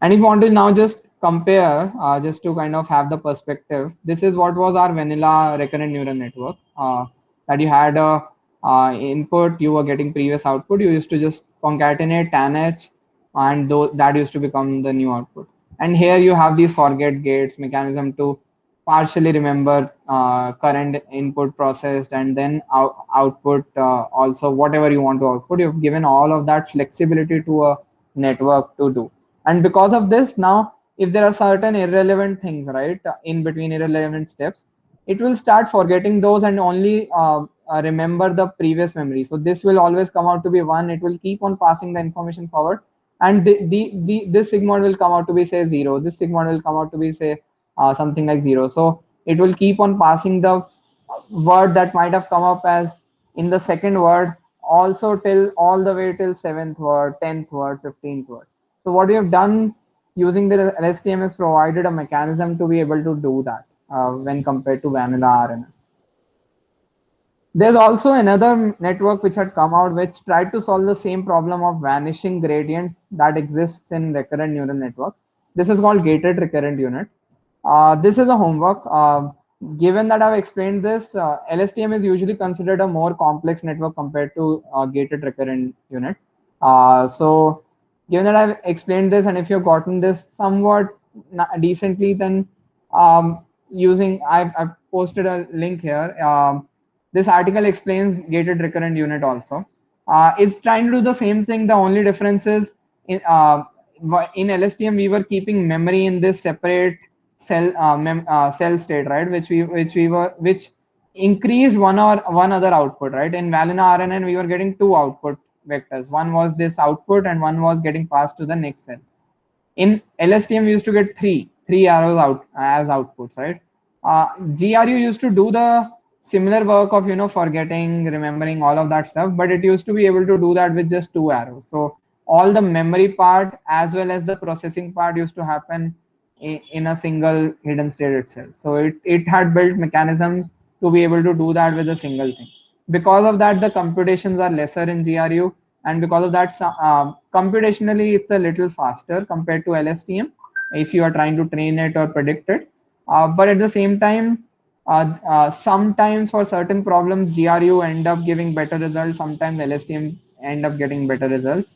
And if you want to now just compare, just to kind of have the perspective, this is what was our vanilla recurrent neural network, that you had a input, you were getting previous output, you used to just concatenate TANH, and that used to become the new output. And here you have these forget gates mechanism to partially remember current input processed, and then output also whatever you want to output. You've given all of that flexibility to a network to do. And because of this, now if there are certain irrelevant things, right, in between irrelevant steps, it will start forgetting those and only remember the previous memory. So this will always come out to be 1. It will keep on passing the information forward, and this sigmoid will come out to be say 0. This sigmoid will come out to be say something like 0. So it will keep on passing the word that might have come up as in the second word also till all the way till 7th word, 10th word, 15th word. So what we have done using the LSTM is provided a mechanism to be able to do that when compared to vanilla RNN. There's also another network which had come out which tried to solve the same problem of vanishing gradients that exists in recurrent neural network. This is called gated recurrent unit. This is a homework. Given that I've explained this, LSTM is usually considered a more complex network compared to gated recurrent unit. So given that I've explained this, and if you've gotten this somewhat decently, then I've posted a link here. This article explains gated recurrent unit also. It's trying to do the same thing. The only difference is in LSTM we were keeping memory in this separate cell state, right? Which increased one other output, right? In vanilla RNN we were getting 2 output vectors. One was this output and one was getting passed to the next cell. In LSTM we used to get three arrows out as outputs, right? GRU used to do the similar work of forgetting, remembering, all of that stuff, but it used to be able to do that with just 2 arrows. So all the memory part as well as the processing part used to happen in a single hidden state itself. So it had built mechanisms to be able to do that with a single thing. Because of that, the computations are lesser in GRU, and because of that, computationally it's a little faster compared to LSTM if you are trying to train it or predict it. But at the same time, sometimes for certain problems GRU end up giving better results, sometimes LSTM end up getting better results.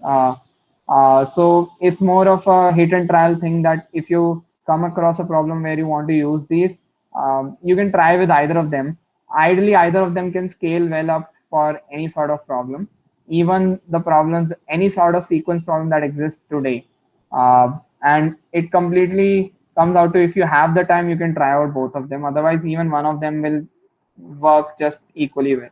So it's more of a hit and trial thing, that if you come across a problem where you want to use these, you can try with either of them. Ideally either of them can scale well up for any sort of problem, even the problems, any sort of sequence problem that exists today. And it completely comes out to, if you have the time, you can try out both of them. Otherwise, even one of them will work just equally well.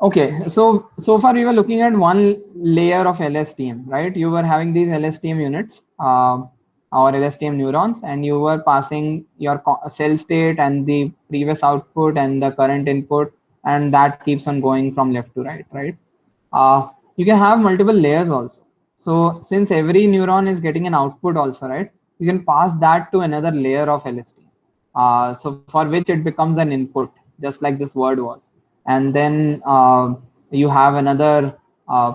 Okay, so far we were looking at one layer of LSTM, right? You were having these LSTM units or LSTM neurons, and you were passing your cell state and the previous output and the current input and that keeps on going from left to right, right? You can have multiple layers also. So since every neuron is getting an output also, right, you can pass that to another layer of LSTM. So for which it becomes an input, just like this word was. And then you have another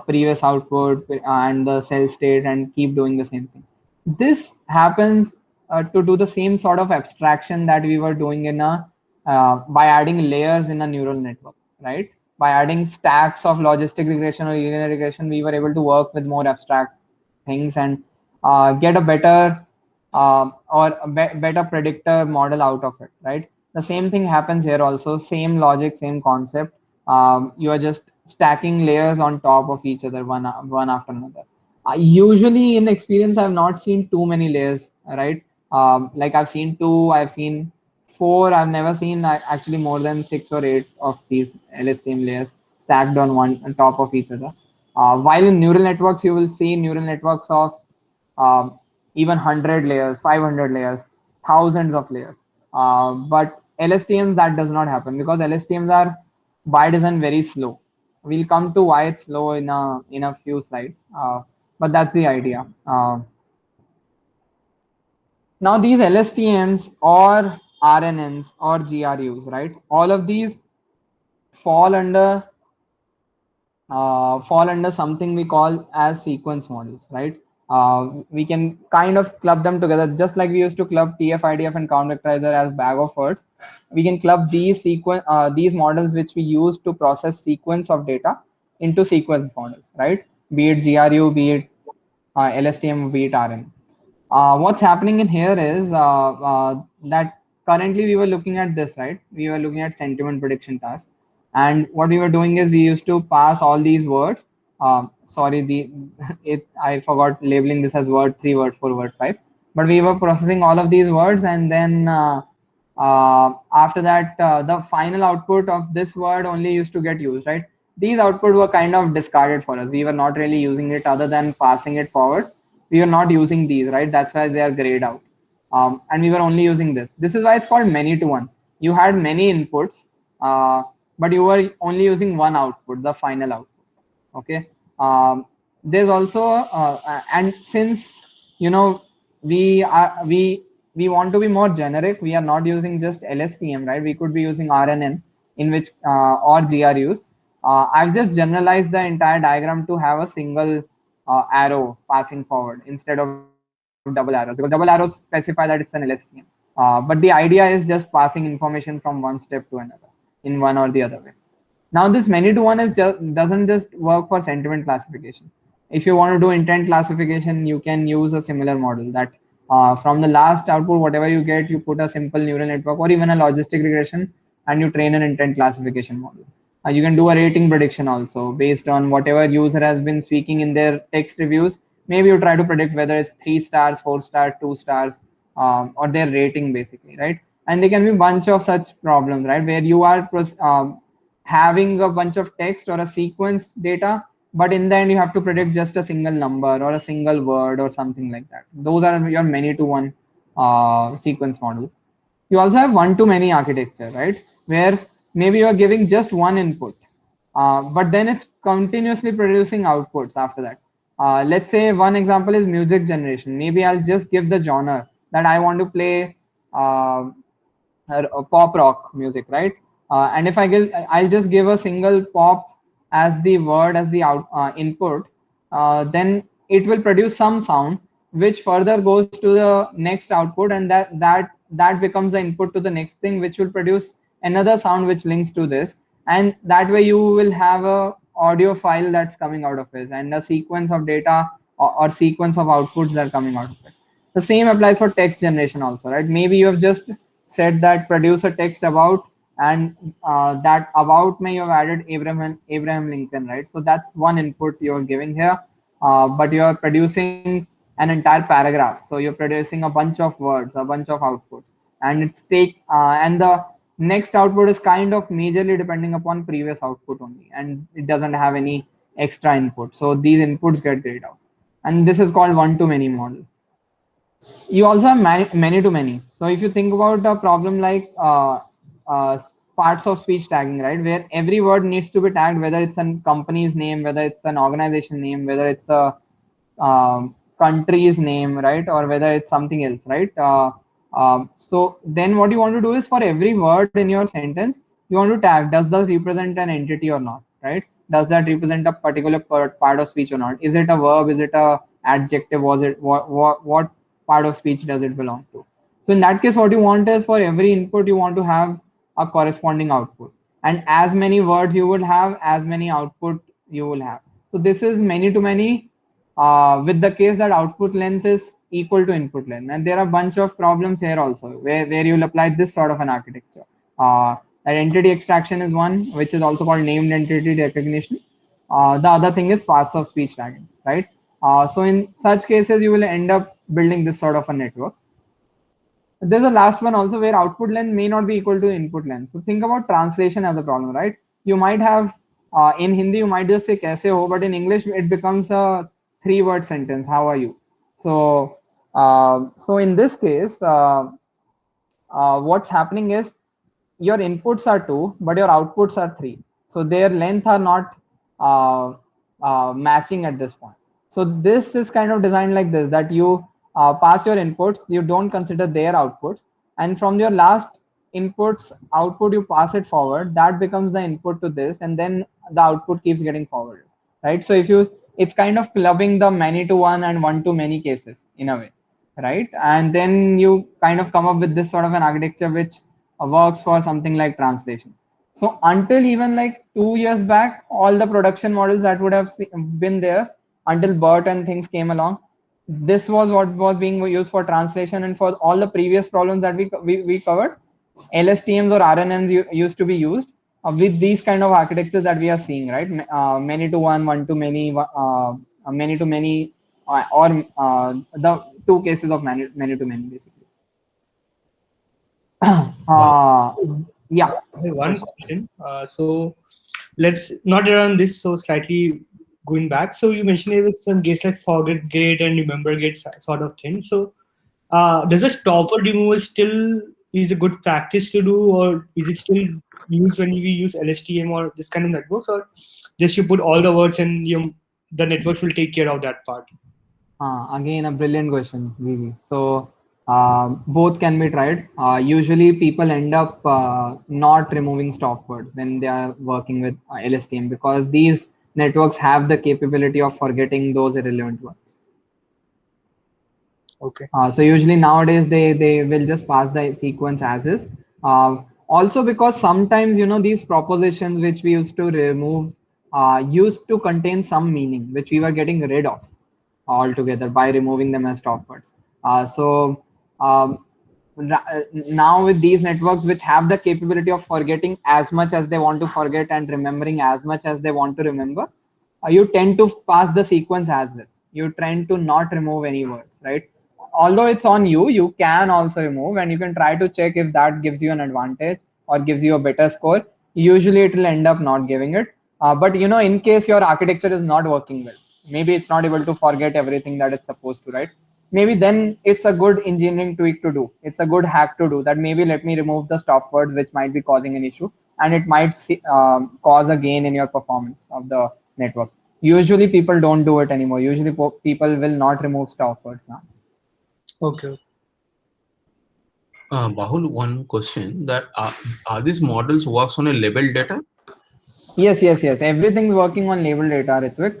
previous output and the cell state and keep doing the same thing. This happens to do the same sort of abstraction that we were doing in a by adding layers in a neural network, right? By adding stacks of logistic regression or linear regression, we were able to work with more abstract things and get a better or a better predictor model out of it, right? The same thing happens here also, same logic, same concept. You are just stacking layers on top of each other, one after another. Usually in experience, I've not seen too many layers, right? Like I've seen two, I've seen four, I've never seen actually more than 6 or 8 of these LSTM layers stacked on one on top of each other. While in neural networks, you will see neural networks of even 100 layers, 500 layers, thousands of layers. But LSTMs, that does not happen because LSTMs are by design very slow. We'll come to why it's slow in a few slides. But that's the idea. Now these LSTMs or RNNs or GRUs, right? All of these fall under something we call as sequence models, right? We can kind of club them together, just like we used to club TF, IDF, and count vectorizer as bag of words. We can club these models which we use to process sequence of data into sequence models, right? Be it GRU, be it LSTM, be it RN. What's happening in here is that currently we were looking at this, right? We were looking at sentiment prediction task. And what we were doing is we used to pass all these words. Sorry, I forgot labeling this as word 3, word 4, word 5. But we were processing all of these words, and then after that, the final output of this word only used to get used, right? These outputs were kind of discarded for us. We were not really using it other than passing it forward. We were not using these, right? That's why they are grayed out. And we were only using this. This is why it's called many to one. You had many inputs, but you were only using one output, the final output. Okay. There's also and since you know we want to be more generic, we are not using just LSTM, right? We could be using RNN in which or GRUs. I've just generalized the entire diagram to have a single arrow passing forward instead of double arrows, because double arrows specify that it's an LSTM. But the idea is just passing information from one step to another in one or the other way. Now this many to one is doesn't just work for sentiment classification. If you want to do intent classification, you can use a similar model that from the last output, whatever you get, you put a simple neural network or even a logistic regression, and you train an intent classification model. You can do a rating prediction also based on whatever user has been speaking in their text reviews. Maybe you try to predict whether it's 3 stars, 4 stars, 2 stars, or their rating basically, right? And there can be a bunch of such problems, right, where you are having a bunch of text or a sequence data, but in the end you have to predict just a single number or a single word or something like that. Those are your many to one sequence models. You also have one to many architecture, right, where maybe you're giving just one input, but then it's continuously producing outputs after that. Let's say one example is music generation. Maybe I'll just give the genre that I want to play pop rock music, right? And if I'll just give a single pop as the word as the input, then it will produce some sound which further goes to the next output, and that becomes the input to the next thing, which will produce another sound which links to this, and that way you will have a audio file that's coming out of it and a sequence of data or sequence of outputs that are coming out of it. The same applies for text generation also, right? Maybe you have just said that produce a text about, and that about may you have added Abraham Lincoln, right? So that's one input you're giving here, but you're producing an entire paragraph. So you're producing a bunch of words, a bunch of outputs, and and the next output is kind of majorly depending upon previous output only, and it doesn't have any extra input. So these inputs get grayed out, and this is called one to many model. You also have many to many. So if you think about a problem like parts of speech tagging, right? Where every word needs to be tagged, whether it's a company's name, whether it's an organization name, whether it's a country's name, right? Or whether it's something else, right? So then what you want to do is for every word in your sentence, you want to tag, does this represent an entity or not, right? Does that represent a particular part of speech or not? Is it a verb? Is it a adjective? Was it what part of speech does it belong to? So in that case, what you want is for every input, you want to have a corresponding output. And as many words you will have, as many output you will have. So this is many to many with the case that output length is equal to input length. And there are a bunch of problems here also where you'll apply this sort of an architecture. Entity extraction is one, which is also called named entity recognition. The other thing is parts of speech tagging, right? So in such cases, you will end up building this sort of a network. There's a last one also where output length may not be equal to input length. So think about translation as a problem, right? You might have in Hindi, you might just say kaise ho, but in English, it becomes a 3-word sentence. How are you? So, so in this case, what's happening is your inputs are 2, but your outputs are 3. So their length are not matching at this point. So this is kind of designed like this, that you pass your inputs, you don't consider their outputs, and from your last inputs output, you pass it forward. That becomes the input to this, and then the output keeps getting forwarded, right? So if you, it's kind of clubbing the many to one and one to many cases in a way, right? And then you kind of come up with this sort of an architecture which works for something like translation. So until even like 2 years back, all the production models that would have been there until BERT and things came along, this was what was being used for translation. And for all the previous problems that we covered, LSTMs or RNNs used to be used with these kind of architectures that we are seeing, right? Many to one, one to many, many to many, or the 2 cases of many to many, basically. Yeah. I have one question. So let's not around this. So slightly going back. So you mentioned there was some gates like forget gate and remember gate sort of thing. So does a stop word removal still is a good practice to do, or is it still used when we use LSTM or this kind of networks, or just you put all the words and the networks will take care of that part? Again, a brilliant question, Gigi. So both can be tried. Usually people end up not removing stop words when they are working with LSTM, because these networks have the capability of forgetting those irrelevant words. Okay. So usually nowadays they will just pass the sequence as is. Also because sometimes, you know, these propositions which we used to remove used to contain some meaning which we were getting rid of altogether by removing them as stop words. So now with these networks which have the capability of forgetting as much as they want to forget and remembering as much as they want to remember, you tend to pass the sequence as is. You tend to not remove any words, right? Although it's on you, you can also remove, and you can try to check if that gives you an advantage or gives you a better score. Usually it will end up not giving it. But you know, in case your architecture is not working well, maybe it's not able to forget everything that it's supposed to, right? Maybe then it's a good engineering tweak to do. It's a good hack to do, that maybe let me remove the stop words which might be causing an issue, and it might cause a gain in your performance of the network. Usually people don't do it anymore. Usually people will not remove stop words now. Okay. Bahul, one question, that are these models works on a labeled data? Yes. Everything's working on labeled data, Ritvik.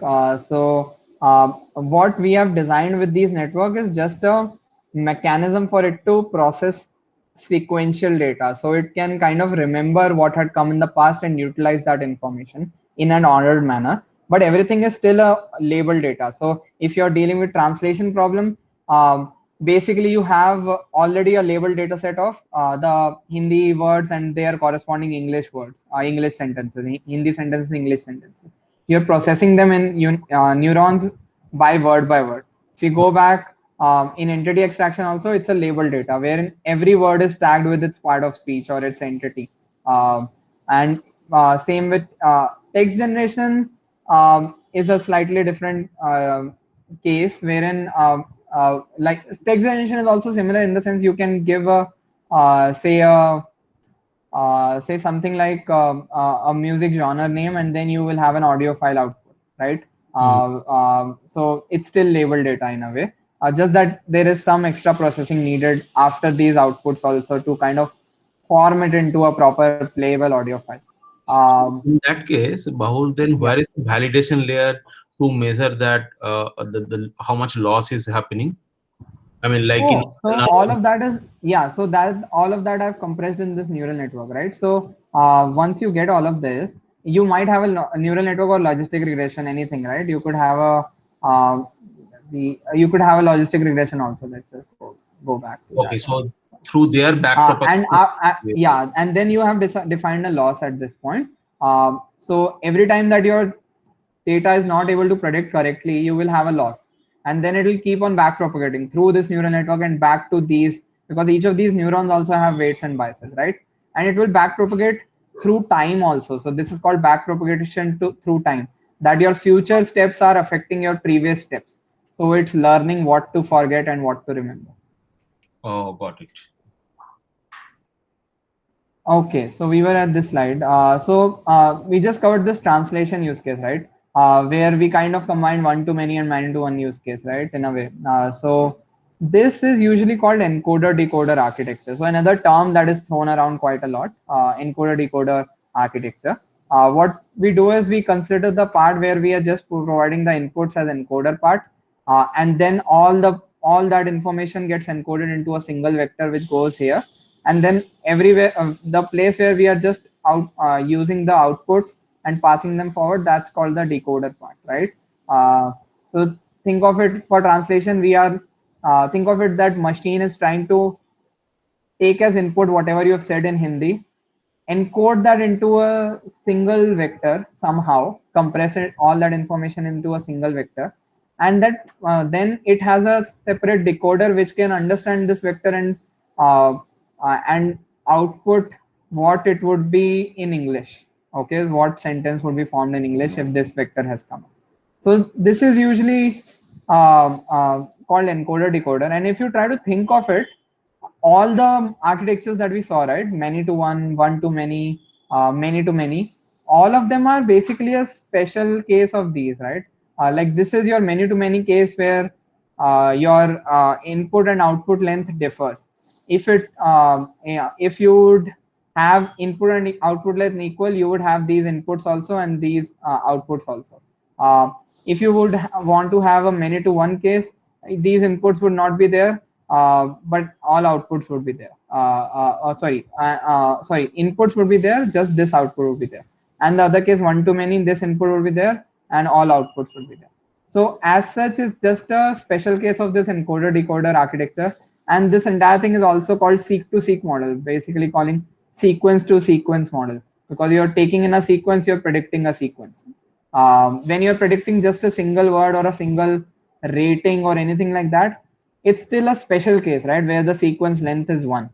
What we have designed with these network is just a mechanism for it to process sequential data. So it can kind of remember what had come in the past and utilize that information in an ordered manner. But everything is still a labeled data. So if you're dealing with translation problem, basically you have already a labeled data set of the Hindi words and their corresponding English words, English sentences, Hindi sentences, English sentences. You're processing them in neurons by word. If you go back in entity extraction also, it's a labeled data wherein every word is tagged with its part of speech or its entity. And same with text generation is a slightly different case wherein like text generation is also similar in the sense you can give a say a say something like a music genre name, and then you will have an audio file output, right? So it's still labeled data in a way. Just that there is some extra processing needed after these outputs also to kind of form it into a proper playable audio file. In that case, Bahul, then where is the validation layer to measure that the how much loss is happening? I mean, like in Oh, so all of that is, yeah, so that all of that I've compressed in this neural network, right? So once you get all of this, you might have a neural network or logistic regression, anything, right? You could have a you could have a logistic regression also. Let's just go back to okay, that one. so through their back propagation. Yeah, and then you have defined a loss at this point. So every time that your data is not able to predict correctly, you will have a loss. And then it will keep on back propagating through this neural network and back to these, because each of these neurons also have weights and biases, right? And it will back propagate through time also. So this is called back propagation through time, that your future steps are affecting your previous steps. So it's learning what to forget and what to remember. Oh, got it. Okay, so we were at this slide. We just covered this translation use case, right? Where we kind of combine one-to-many and many-to-one use case, right? In a way. So this is usually called encoder-decoder architecture. So another term that is thrown around quite a lot, encoder-decoder architecture. What we do is we consider the part where we are just providing the inputs as encoder part, and then all that information gets encoded into a single vector which goes here, and then everywhere the place where we are just using the outputs and passing them forward, that's called the decoder part, right? So think of it for translation, we are think of it that machine is trying to take as input whatever you have said in Hindi, encode that into a single vector somehow, compress it, all that information into a single vector, and that then it has a separate decoder which can understand this vector uh, and output what it would be in English. Okay, what sentence would be formed in English if this vector has come. So this is usually called encoder decoder, and if you try to think of it, all the architectures that we saw, right? Many to one, one to many, many to many, all of them are basically a special case of these, right? Like this is your many to many case where your input and output length differs. If you would have input and output length equal, you would have these inputs also and these outputs also. If you would want to have a many to one case, these inputs would not be there, but all outputs would be there. Sorry, inputs would be there, just this output would be there. And the other case, one to many, this input would be there, and all outputs would be there. So as such, it's just a special case of this encoder decoder architecture. And this entire thing is also called seek to seek model, basically calling sequence to sequence model, because you're taking in a sequence, you're predicting a sequence. When you're predicting just a single word or a single rating or anything like that, it's still a special case, right, where the sequence length is one.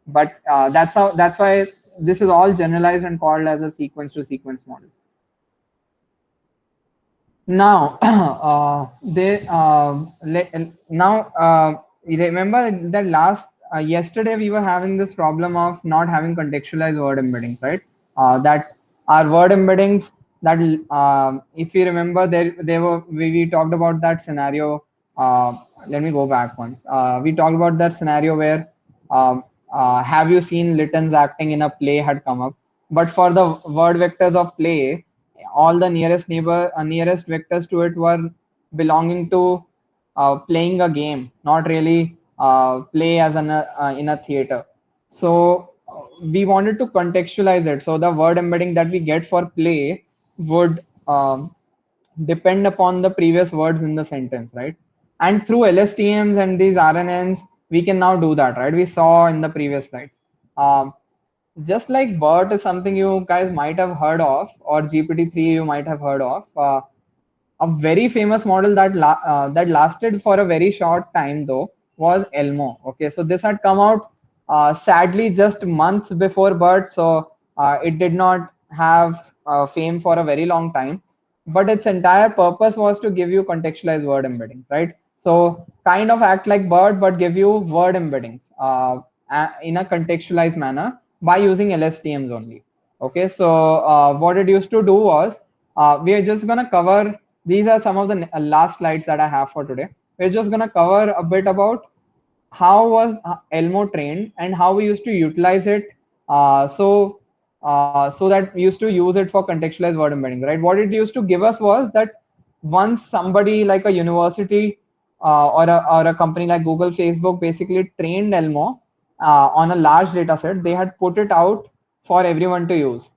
But that's why this is all generalized and called as a sequence to sequence model. Now, remember that yesterday we were having this problem of not having contextualized word embeddings, right? That our word embeddings, that if you remember, we talked about that scenario. Let me go back once. We talked about that scenario where have you seen Litton's acting in a play had come up, but for the word vectors of play, all the nearest vectors to it were belonging to playing a game, not really play as in a theater. So we wanted to contextualize it. So the word embedding that we get for play would depend upon the previous words in the sentence, right? And through LSTMs and these RNNs, we can now do that, right? We saw in the previous slides. Just like BERT is something you guys might have heard of, or GPT-3 you might have heard of. A very famous model that lasted for a very short time though was Elmo. Okay, so this had come out sadly just months before BERT, so it did not have fame for a very long time. But its entire purpose was to give you contextualized word embeddings, right? So kind of act like BERT, but give you word embeddings in a contextualized manner, by using LSTMs only. Okay, so what it used to do was, we are just gonna cover, these are some of the last slides that I have for today. We're just gonna cover a bit about how was Elmo trained and how we used to utilize it. So that we used to use it for contextualized word embedding, right? What it used to give us was that once somebody like a university or a company like Google, Facebook basically trained Elmo on a large data set, they had put it out for everyone to use.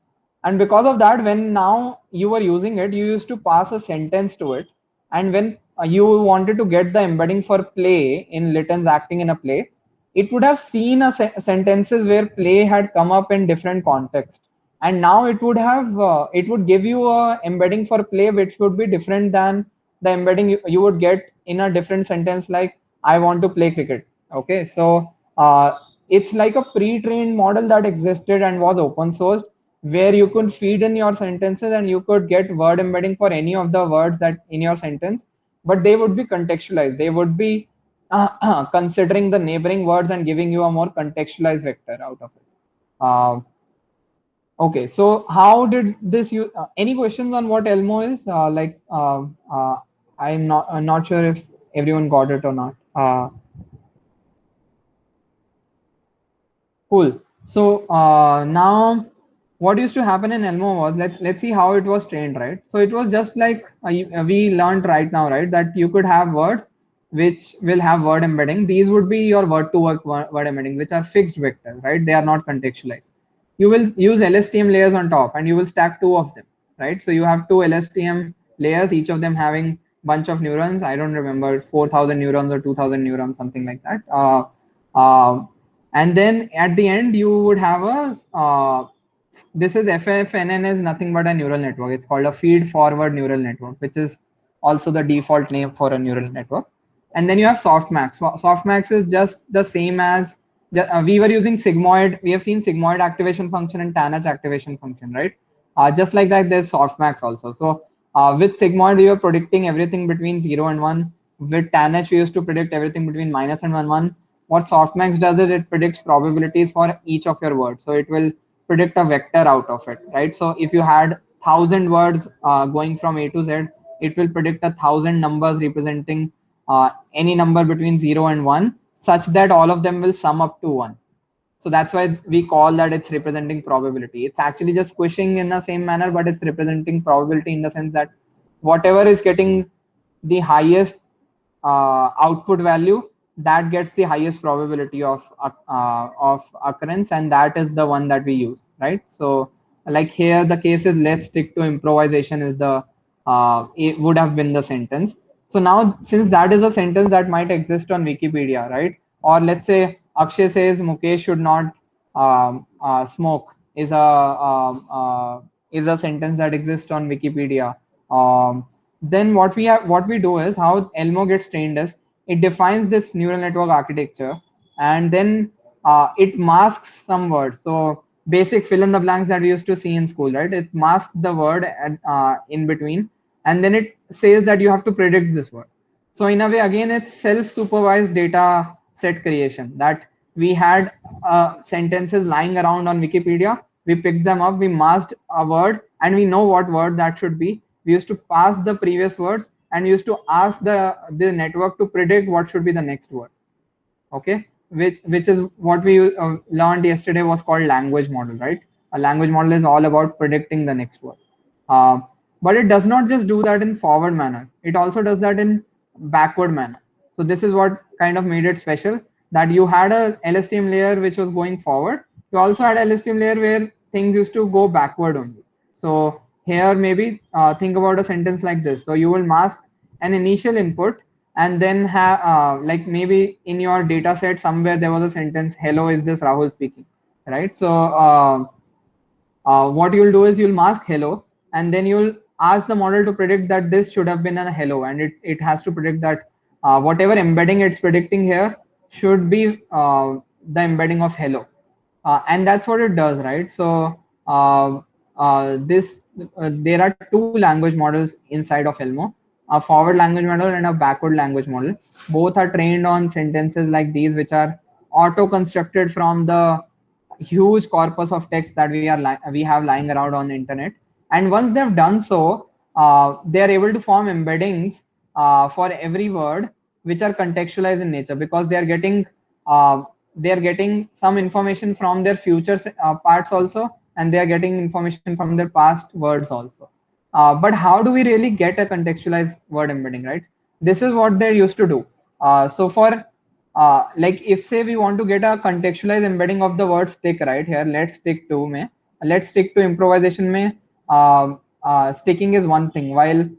And because of that, when now you were using it, you used to pass a sentence to it. And when you wanted to get the embedding for play in Litton's acting in a play, it would have seen a sentences where play had come up in different context. And now it would have, it would give you a embedding for play, which would be different than the embedding you would get in a different sentence like, I want to play cricket. Okay, so it's like a pre-trained model that existed and was open sourced, where you could feed in your sentences and you could get word embedding for any of the words that in your sentence, but they would be contextualized. They would be considering the neighboring words and giving you a more contextualized vector out of it. Okay, so how did this use? Any questions on what Elmo is? I'm not sure if everyone got it or not. Cool. So now, what used to happen in Elmo was, let's see how it was trained, right? So it was just like we learned right now, right, that you could have words which will have word embedding. These would be your word to word embedding, which are fixed vectors, right? They are not contextualized. You will use LSTM layers on top, and you will stack two of them, right? So you have two LSTM layers, each of them having bunch of neurons. I don't remember, 4,000 neurons or 2,000 neurons, something like that. And then at the end, you would have a, this is FFNN is nothing but a neural network. It's called a feed forward neural network, which is also the default name for a neural network. And then you have softmax. Softmax is just the same as, we were using sigmoid. We have seen sigmoid activation function and tanh activation function, right? Just like that, there's softmax also. So with sigmoid, we were predicting everything between 0 and 1. With tanh, we used to predict everything between -1 and 1. What softmax does is it predicts probabilities for each of your words. So it will predict a vector out of it, right? So if you had 1,000 words going from A to Z, it will predict 1,000 numbers representing any number between 0 and 1, such that all of them will sum up to 1. So that's why we call that it's representing probability. It's actually just squishing in the same manner, but it's representing probability in the sense that whatever is getting the highest output value, that gets the highest probability of occurrence, and that is the one that we use, right? So like here the case is, let's stick to improvisation is the it would have been the sentence. So now, since that is a sentence that might exist on Wikipedia, right? Or let's say Akshay says Mukesh should not smoke is a sentence that exists on Wikipedia. Then what we do is, how Elmo gets trained is, it defines this neural network architecture, and then it masks some words. So basic fill in the blanks that we used to see in school, right? It masks the word in between, and then it says that you have to predict this word. So in a way, again, it's self-supervised data set creation, that we had sentences lying around on Wikipedia. We picked them up, we masked a word, and we know what word that should be. We used to pass the previous words and we used to ask the network to predict what should be the next word. Okay, which is what we learned yesterday was called language model, right? A language model is all about predicting the next word. But it does not just do that in forward manner. It also does that in backward manner. So this is what kind of made it special, that you had a LSTM layer which was going forward. You also had a LSTM layer where things used to go backward only. So here maybe think about a sentence like this. So you will mask an initial input, and then have like maybe in your data set somewhere there was a sentence, hello, is this Rahul speaking, right? So what you'll do is you'll mask hello, and then you'll ask the model to predict that this should have been a hello, and it has to predict that whatever embedding it's predicting here should be the embedding of hello, and that's what it does, right? So there are two language models inside of Elmo, a forward language model and a backward language model. Both are trained on sentences like these, which are auto constructed from the huge corpus of text that we have lying around on the internet. And once they've done so, they are able to form embeddings for every word which are contextualized in nature, because uh, they are getting some information from their future parts also, and they are getting information from their past words also. But how do we really get a contextualized word embedding, right? This is what they used to do. So for like if say we want to get a contextualized embedding of the word stick, right here, let's stick to improvisation mein. Sticking is one thing, while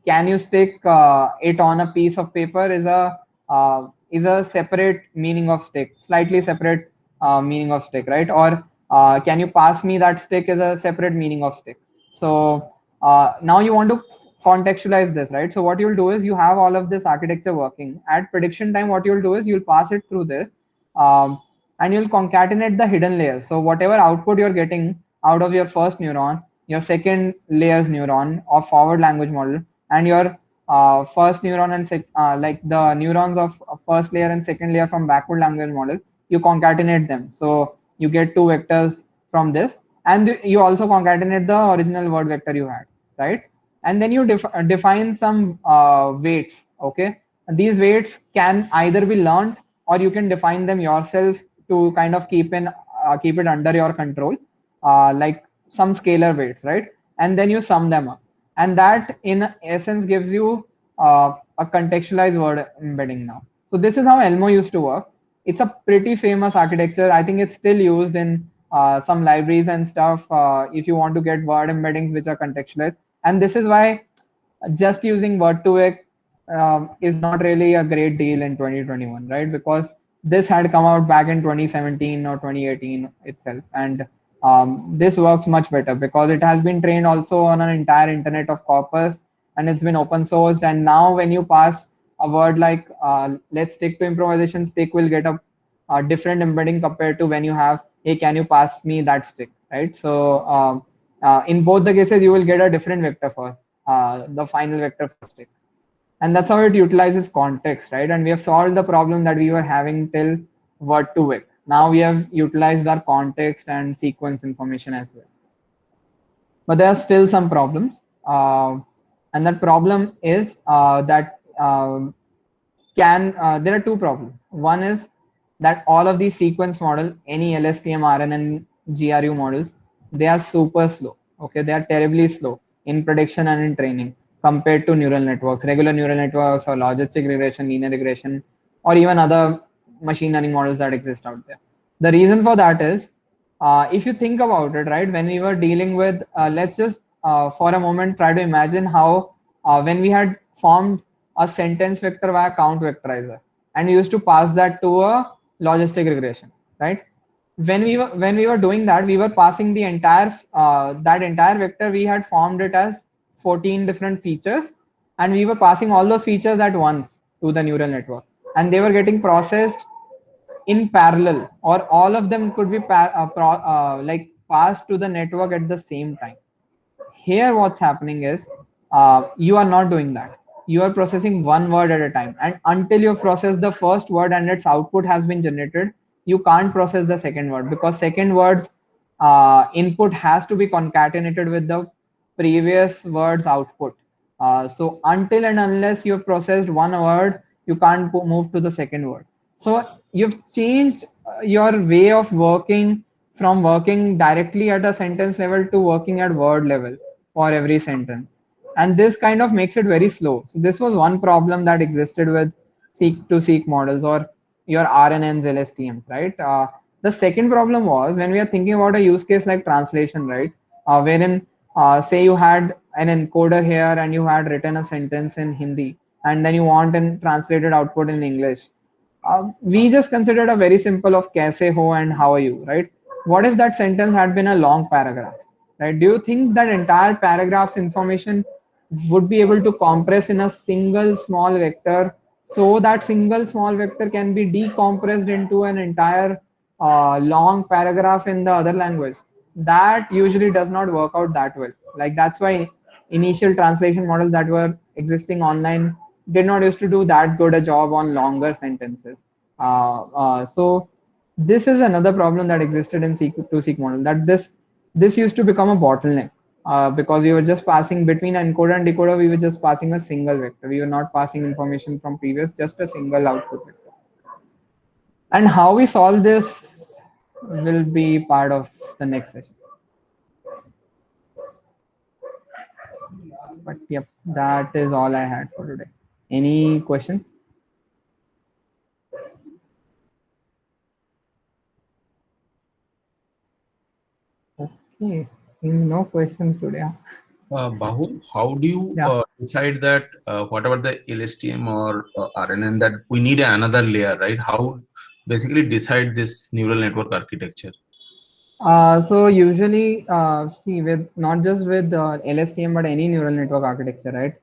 can you stick it on a piece of paper is a separate meaning of stick, slightly separate meaning of stick, right? Or can you pass me that stick is a separate meaning of stick. So now you want to contextualize this, right? So what you'll do is you have all of this architecture working. At prediction time, what you'll do is you'll pass it through this, and you'll concatenate the hidden layers. So whatever output you're getting out of your first neuron, your second layer's neuron of forward language model, and your first neuron and like the neurons of first layer and second layer from backward language model, you concatenate them. So you get two vectors from this, and you also concatenate the original word vector you had, right? And then you define some weights. Okay, these weights can either be learned, or you can define them yourself to kind of keep it under your control, like some scalar weights, right? And then you sum them up, and that in essence gives you a contextualized word embedding now. So this is how Elmo used to work. It's a pretty famous architecture. I think it's still used in some libraries and stuff if you want to get word embeddings which are contextualized. And this is why just using word2vec is not really a great deal in 2021, right? Because this had come out back in 2017 or 2018 itself, and this works much better because it has been trained also on an entire internet of corpus, and it's been open sourced. And now when you pass a word like let's stick to improvisation, stick will get a different embedding compared to when you have, hey, can you pass me that stick, right? So in both the cases you will get a different vector for the final vector for stick. And that's how it utilizes context, right? And we have solved the problem that we were having till word2vec. Now we have utilized our context and sequence information as well. But there are still some problems. And that problem is that there are two problems. One is that all of these sequence model, any LSTM, RNN, GRU models, they are super slow. Okay, they are terribly slow in prediction and in training compared to neural networks, regular neural networks or logistic regression, linear regression, or even other machine learning models that exist out there. The reason for that is, if you think about it, right, when we were dealing with, let's just for a moment try to imagine how when we had formed a sentence vector via count vectorizer, and we used to pass that to a logistic regression, right? When we were doing that, we were passing the entire that entire vector. We had formed it as 14 different features, and we were passing all those features at once to the neural network, and they were getting processed in parallel, or all of them could be like passed to the network at the same time. Here what's happening is you are not doing that. You are processing one word at a time, and until you process the first word and its output has been generated, you can't process the second word, because second word's input has to be concatenated with the previous word's output. So until and unless you've processed one word, you can't move to the second word. So you've changed your way of working from working directly at a sentence level to working at word level for every sentence. And this kind of makes it very slow. So this was one problem that existed with seek-to-seek models or your RNNs, LSTMs, right? The second problem was when we are thinking about a use case like translation, right? Wherein say you had an encoder here and you had written a sentence in Hindi, and then you want a translated output in English. We just considered a very simple of kaise ho and how are you, right? What if that sentence had been a long paragraph, right? Do you think that entire paragraph's information would be able to compress in a single small vector, so that single small vector can be decompressed into an entire long paragraph in the other language? That usually does not work out that well. Like that's why initial translation models that were existing online did not used to do that good a job on longer sentences. So this is another problem that existed in seq-to-seq model, that this used to become a bottleneck because we were just passing between encoder and decoder, we were just passing a single vector. We were not passing information from previous, just a single output vector. And how we solve this will be part of the next session. But yep, that is all I had for today. Any questions? Okay, no questions today. Bahul, how do you Yeah. decide that whatever the LSTM or RNN that we need another layer, right? How basically decide this neural network architecture? So usually, see, with not just with LSTM, but any neural network architecture, right?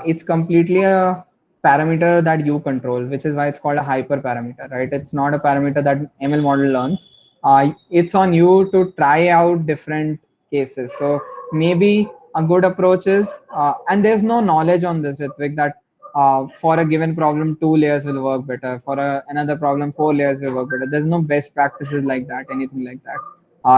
It's completely a parameter that you control, which is why it's called a hyperparameter, right? It's not a parameter that ML model learns. It's on you to try out different cases. So maybe a good approach is, and there's no knowledge on this, Ritvik, that for a given problem, 2 layers will work better. For another problem, 4 layers will work better. There's no best practices like that, anything like that.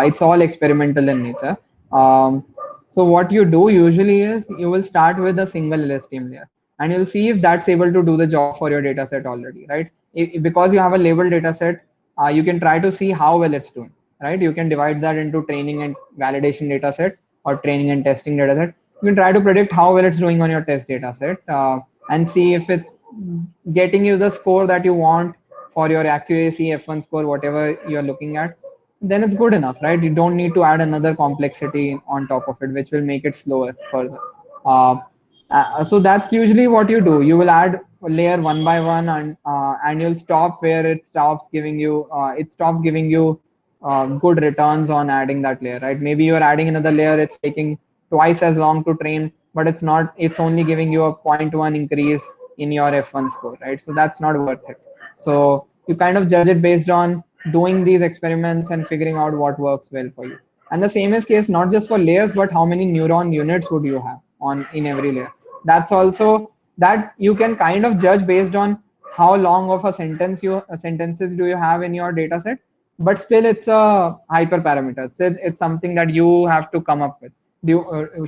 It's all experimental in nature. So what you do usually is you will start with a single LSTM layer, and you'll see if that's able to do the job for your data set already, right? Because you have a labeled data set, you can try to see how well it's doing, right? You can divide that into training and validation data set, or training and testing data set. You can try to predict how well it's doing on your test data set, and see if it's getting you the score that you want for your accuracy F1 score, whatever you're looking at. Then it's good enough, right? You don't need to add another complexity on top of it, which will make it slower further. So that's usually what you do. You will add layer one by one, and you'll stop where it stops giving you good returns on adding that layer, right? Maybe you're adding another layer, it's taking twice as long to train, but it's only giving you a 0.1 increase in your F1 score, right? So that's not worth it. So you kind of judge it based on doing these experiments and figuring out what works well for you. And the same is case not just for layers, but how many neuron units would you have on in every layer. That's also that you can kind of judge based on how long of a sentences do you have in your data set. But still, it's a hyperparameter. It's something that you have to come up with.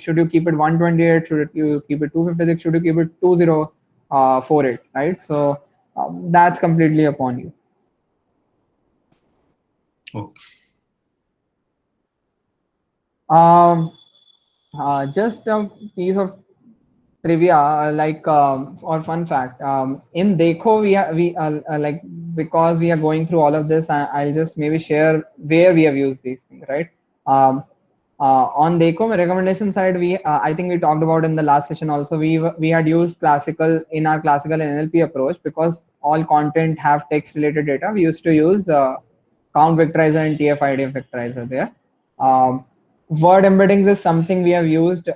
Should you keep it 128? Should you keep it 256? Should you keep it 2048? Right. So that's completely upon you. Okay. Just a piece of trivia, or fun fact. In Dekho, like, because we are going through all of this, I'll just maybe share where we have used these things, right? On Dekho recommendation side, I think we talked about in the last session also. We had used classical in our classical NLP approach, because all content have text related data. We used to use count vectorizer and TF-IDF vectorizer there. Word embeddings is something we have used,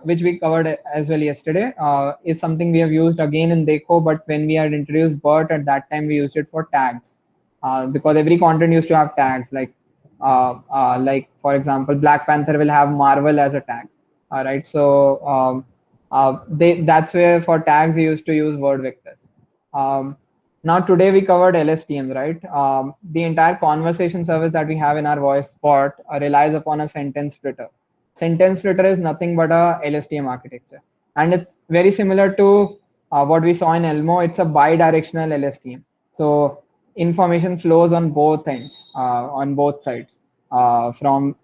which we covered as well yesterday. Is something we have used again in Dekho, but when we had introduced BERT at that time, we used it for tags, because every content used to have tags. Like for example, Black Panther will have Marvel as a tag. All right, so that's where for tags we used to use word vectors. Now today we covered LSTMs, right? The entire conversation service that we have in our voice bot relies upon a sentence splitter. Sentence splitter is nothing but a LSTM architecture, and it's very similar to what we saw in Elmo. It's a bi-directional LSTM. So information flows on both ends, on both sides. From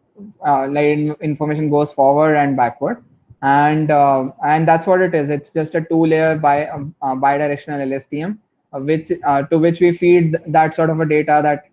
information goes forward and backward, and that's what it is. It's just a two-layer bi-directional LSTM. To which we feed that sort of a data that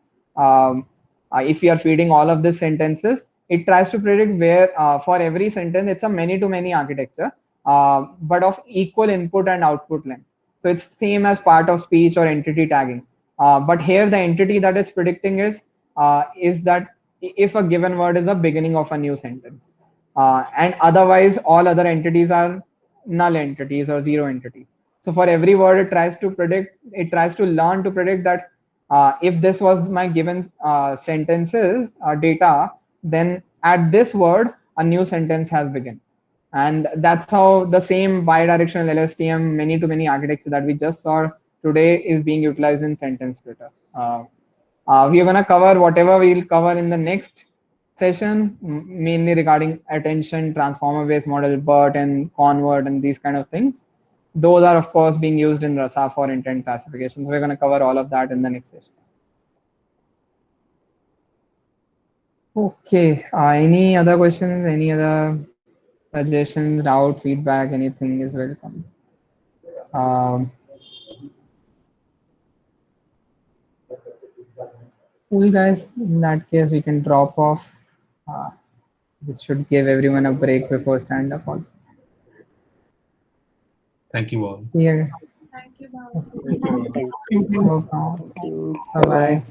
if you are feeding all of these sentences, it tries to predict where for every sentence, it's a many-to-many architecture, but of equal input and output length. So it's same as part of speech or entity tagging. But here the entity that it's predicting is that if a given word is a beginning of a new sentence, and otherwise all other entities are null entities or zero entities. So for every word it tries to learn to predict that if this was my given sentences data, then at this word, a new sentence has begun. And that's how the same bidirectional LSTM many-to-many architecture that we just saw today is being utilized in sentence splitter. We are going to cover whatever we'll cover in the next session, mainly regarding attention, transformer-based model, BERT and convert and these kind of things. Those are, of course, being used in RASA for intent classification. So we're going to cover all of that in the next session. Okay. Any other questions? Any other suggestions, doubt, feedback? Anything is welcome. Cool, guys. In that case, we can drop off. This should give everyone a break before stand-up also. Thank you all. Yeah. Thank you, Bhav. Thank you. Bye-bye.